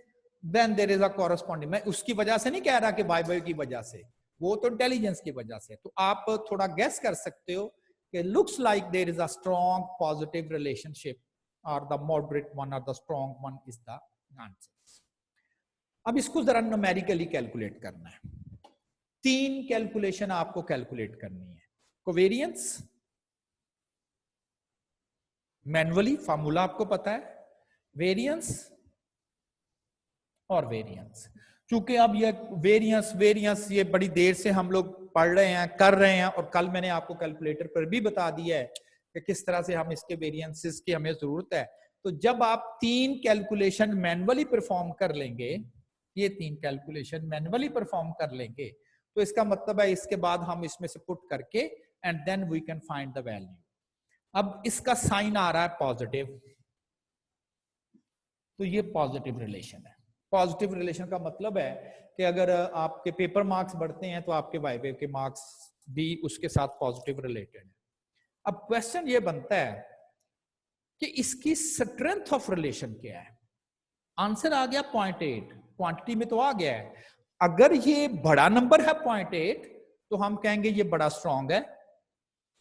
then there is a corresponding, मैं उसकी वजह से नहीं कह रहा कि viva की वजह से, वो तो इंटेलिजेंस की वजह से। तो आप थोड़ा गेस कर सकते हो कि looks like there is a strong positive relationship or the moderate one or the strong one is the answer. अब इसको जरा न्यूमेरिकली कैलकुलेट करना है। 3 कैलकुलेशन आपको कैलकुलेट करनी है। कोवेरियंस मैनुअली, फार्मूला आपको पता है, वेरियंस और वेरियंस। क्योंकि अब ये वेरियंस ये बड़ी देर से हम लोग पढ़ रहे हैं, कर रहे हैं, और कल मैंने आपको कैलकुलेटर पर भी बता दिया है कि किस तरह से हम इसके वेरियंसेस की हमें जरूरत है। तो जब आप 3 कैलकुलेशन मैनुअली परफॉर्म कर लेंगे, ये 3 कैलकुलेशन मैनुअली परफॉर्म कर लेंगे, तो इसका मतलब है इसके बाद हम इसमें से पुट करके and then we can find the value. अब इसका साइन आ रहा है पॉजिटिव, तो ये पॉजिटिव रिलेशन है। पॉजिटिव रिलेशन का मतलब है कि अगर आपके पेपर मार्क्स बढ़ते हैं तो आपके वाइवे के मार्क्स भी उसके साथ पॉजिटिव रिलेटेड है। अब क्वेश्चन ये बनता है कि इसकी स्ट्रेंथ ऑफ रिलेशन क्या है। आंसर आ गया 0.8, क्वांटिटी में तो आ गया है। अगर ये बड़ा नंबर है 0.8 तो हम कहेंगे ये बड़ा स्ट्रांग है।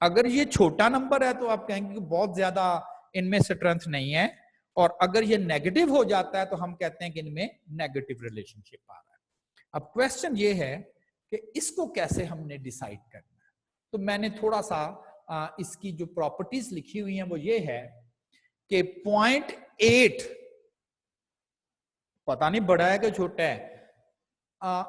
अगर ये छोटा नंबर है तो आप कहेंगे कि बहुत ज्यादा इनमें स्ट्रेंथ नहीं है। और अगर ये नेगेटिव हो जाता है तो हम कहते हैं कि इनमें नेगेटिव रिलेशनशिप आ रहा है। अब क्वेश्चन ये है कि इसको कैसे हमने डिसाइड करना है। तो मैंने थोड़ा सा इसकी जो प्रॉपर्टीज लिखी हुई हैं वो ये है कि 0.8 पता नहीं बड़ा है कि छोटा है।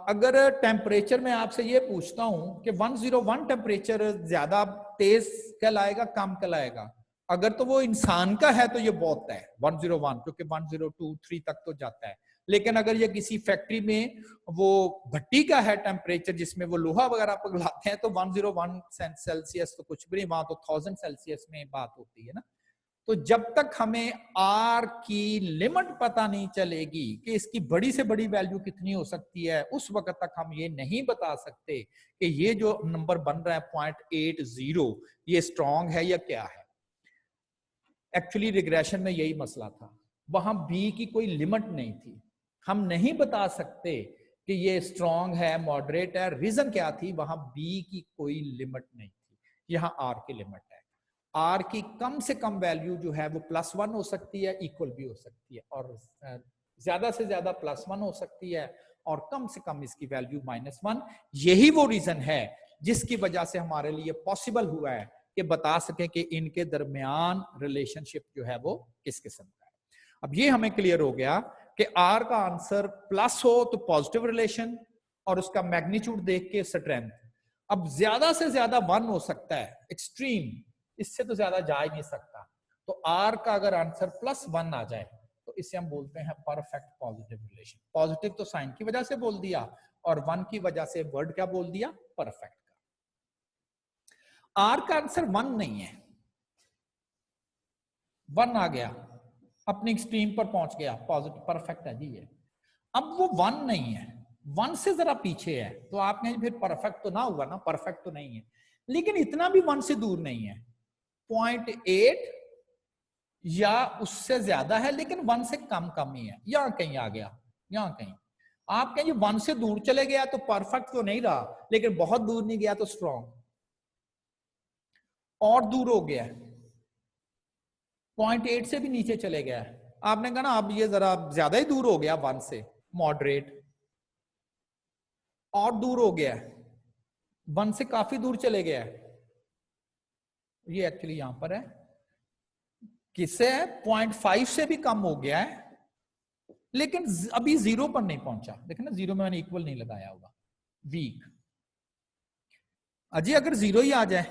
अगर टेम्परेचर में आपसे ये पूछता हूं कि 101 टेम्परेचर ज्यादा तेज कहलाएगा कम कहलाएगा, अगर तो वो इंसान का है तो ये बहुत है 101, क्योंकि 102, 3 तक तो जाता है। लेकिन अगर ये किसी फैक्ट्री में वो भट्टी का है टेम्परेचर जिसमें वो लोहा वगैरह पिघलाते हैं तो 101 सेल्सियस तो कुछ भी नहीं, वहां तो 1000 सेल्सियस में बात होती है ना। तो जब तक हमें आर की लिमिट पता नहीं चलेगी कि इसकी बड़ी से बड़ी वैल्यू कितनी हो सकती है, उस वक्त तक हम ये नहीं बता सकते कि ये जो नंबर बन रहा है 0.80 ये स्ट्रॉन्ग है या क्या है। एक्चुअली रिग्रेशन में यही मसला था, वहां बी की कोई लिमिट नहीं थी। हम नहीं बता सकते कि ये स्ट्रॉन्ग है, मॉडरेट है। रीजन क्या थी, वहां बी की कोई लिमिट नहीं थी, यहां आर की लिमिट है। आर की कम से कम वैल्यू जो है वो +1 हो सकती है, इक्वल भी हो सकती है, और ज्यादा से ज्यादा +1 हो सकती है, और कम से कम इसकी वैल्यू -1। यही वो रीजन है जिसकी वजह से हमारे लिए पॉसिबल हुआ है कि बता सके कि इनके दरमियान रिलेशनशिप जो है वो किस किस्म का है। अब ये हमें क्लियर हो गया कि आर का आंसर प्लस हो तो पॉजिटिव रिलेशन, और उसका मैग्नीट्यूड देख के स्ट्रेंथ। अब ज्यादा से ज्यादा 1 हो सकता है, एक्सट्रीम, इससे तो ज्यादा जा ही नहीं सकता। तो आर का अगर आंसर +1 आ जाए तो इसे हम बोलते हैं परफेक्ट पॉजिटिव रिलेशन। पॉजिटिव तो साइन की वजह से बोल दिया, और 1 की वजह से वर्ड क्या बोल दिया, परफेक्ट का। आर का आंसर 1 नहीं है, 1 आ गया, अपनी एक्सट्रीम पर पहुंच गया, पॉजिटिव परफेक्ट है जी ये। अब वो 1 नहीं है, 1 से जरा पीछे है, तो आप कहें फिर परफेक्ट तो ना हुआ ना, परफेक्ट तो नहीं है। लेकिन इतना भी 1 से दूर नहीं है, 0.8 या उससे ज्यादा है, लेकिन 1 से कम ही है। यहां कहीं आ गया, यहां कहीं। आप कहेंगे 1 से दूर चले गया तो परफेक्ट तो नहीं रहा, लेकिन बहुत दूर नहीं गया तो स्ट्रॉन्ग। और दूर हो गया, 0.8 से भी नीचे चले गया। आपने कहा ना अब ये जरा ज्यादा ही दूर हो गया 1 से, मॉडरेट। और दूर हो गया, 1 से काफी दूर चले गया। ये एक्चुअली यहां पर है, किससे है, 0.5 से भी कम हो गया है, लेकिन अभी 0 पर नहीं पहुंचा। देखो ना, 0 में मैंने इक्वल नहीं लगाया होगा, वीक। अजय अगर 0 ही आ जाए,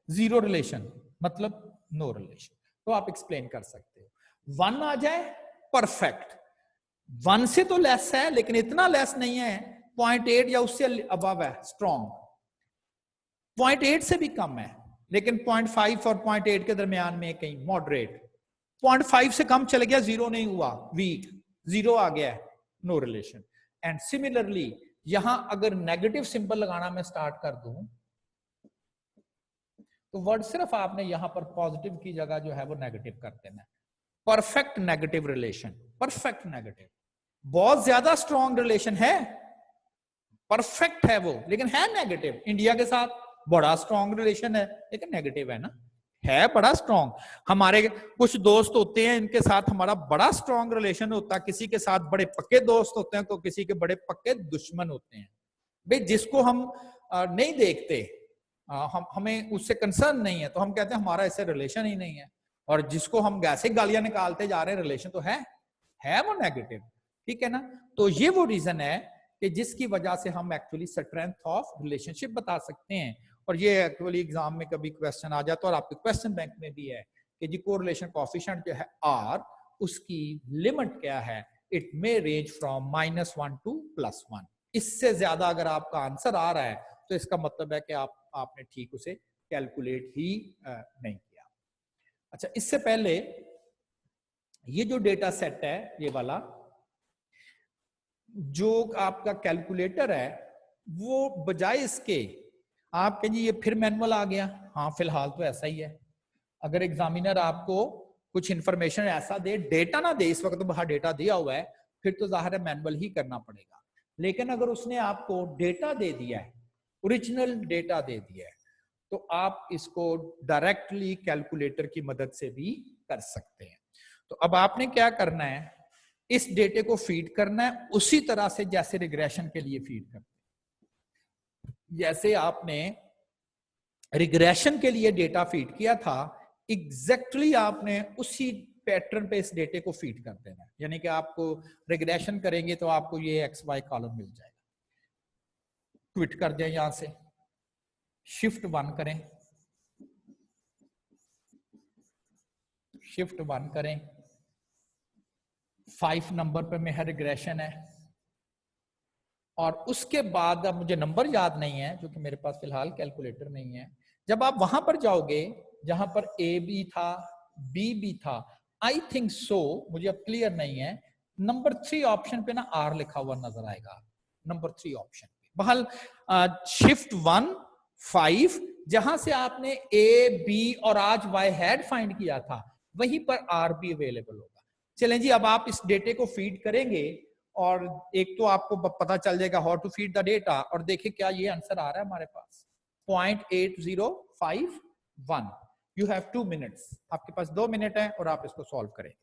0 रिलेशन मतलब नो रिलेशन, तो आप एक्सप्लेन कर सकते हो। 1 आ जाए परफेक्ट, 1 से तो लेस है लेकिन इतना लेस नहीं है, 0.8 या उससे अबव है, स्ट्रॉन्ग। 0.8 से भी कम है, लेकिन 0.5 और 0.8 के दरमियान में कहीं मॉडरेट। 0.5 से कम चले गया, 0 नहीं हुआ, वीक। 0 आ गया है, नो रिलेशन। एंड सिमिलरली यहां अगर नेगेटिव सिंबल लगाना मैं स्टार्ट कर दूं तो वर्ड सिर्फ आपने यहां पर पॉजिटिव की जगह जो है वो नेगेटिव कर देना है। Perfect negative relation, perfect negative. बहुत ज्यादा स्ट्रॉन्ग रिलेशन है, परफेक्ट है वो, लेकिन है नेगेटिव। इंडिया के साथ बड़ा स्ट्रॉन्ग रिलेशन है, लेकिन नेगेटिव है ना, है बड़ा स्ट्रॉन्ग। हमारे कुछ दोस्त होते हैं इनके साथ हमारा बड़ा स्ट्रॉन्ग रिलेशन होता है, किसी के साथ बड़े पक्के दोस्त होते हैं तो किसी के बड़े पक्के दुश्मन होते हैं। भाई जिसको हम नहीं देखते, हमें उससे कंसर्न नहीं है, तो हम कहते हैं हमारा ऐसे रिलेशन ही नहीं है। और जिसको हम ऐसे गालियां निकालते जा रहे हैं, रिलेशन तो है वो नेगेटिव, ठीक है ना। तो ये वो रीजन है कि जिसकी वजह से हम एक्चुअली स्ट्रेंथ ऑफ रिलेशनशिप बता सकते हैं। और ये एक्चुअली एग्जाम में कभी क्वेश्चन आ जाता है, और आपके क्वेश्चन बैंक में भी है कि जी कोरिलेशन कोएफिशिएंट जो है आर, उसकी लिमिट क्या है, it may range from -1 to +1। इससे ज्यादा अगर आपका आंसर आ रहा है तो इसका मतलब है कि आपने ठीक उसे कैलकुलेट ही नहीं किया। अच्छा, इससे पहले ये जो डेटा सेट है, ये वाला जो आपका कैलकुलेटर है, वो बजाय इसके आप कहेंगे ये फिर मैनुअल आ गया। हाँ, फिलहाल तो ऐसा ही है। अगर एग्जामिनर आपको कुछ इंफॉर्मेशन ऐसा दे, डेटा ना दे, इस वक्त तो बाहर डेटा दिया हुआ है, फिर तो जाहिर है मैनुअल ही करना पड़ेगा। लेकिन अगर उसने आपको डेटा दे दिया है, ओरिजिनल डेटा दे दिया है, तो आप इसको डायरेक्टली कैलकुलेटर की मदद से भी कर सकते हैं। तो अब आपने क्या करना है, इस डेटे को फीड करना है उसी तरह से जैसे रिग्रेशन के लिए फीड करते हैं। जैसे आपने रिग्रेशन के लिए डेटा फीड किया था, एग्जैक्टली आपने उसी पैटर्न पे इस डेटे को फीड कर देना है। यानी कि आपको रिग्रेशन करेंगे तो आपको ये XY कॉलम मिल जाएगा। ट्वीट कर दें, यहां से शिफ्ट 1 करें, शिफ्ट 1 करें, 5 नंबर पे मेरा रिग्रेशन है। और उसके बाद, अब मुझे नंबर याद नहीं है क्योंकि मेरे पास फिलहाल कैलकुलेटर नहीं है। जब आप वहां पर जाओगे जहां पर A भी था, B भी था, आई थिंक सो, मुझे अब क्लियर नहीं है, नंबर 3 ऑप्शन पे ना R लिखा हुआ नजर आएगा, नंबर 3 ऑप्शन पे। बहल शिफ्ट 1 5, जहां से आपने A B और आज Y हैड फाइंड किया था, वहीं पर R भी अवेलेबल होगा। चलें जी, अब आप इस डेटे को फीड करेंगे और एक तो आपको पता चल जाएगा how to feed the data, और देखिए क्या ये आंसर आ रहा है हमारे पास 0.8051। यू हैव 2 मिनट्स, आपके पास 2 मिनट है और आप इसको सॉल्व करेंगे।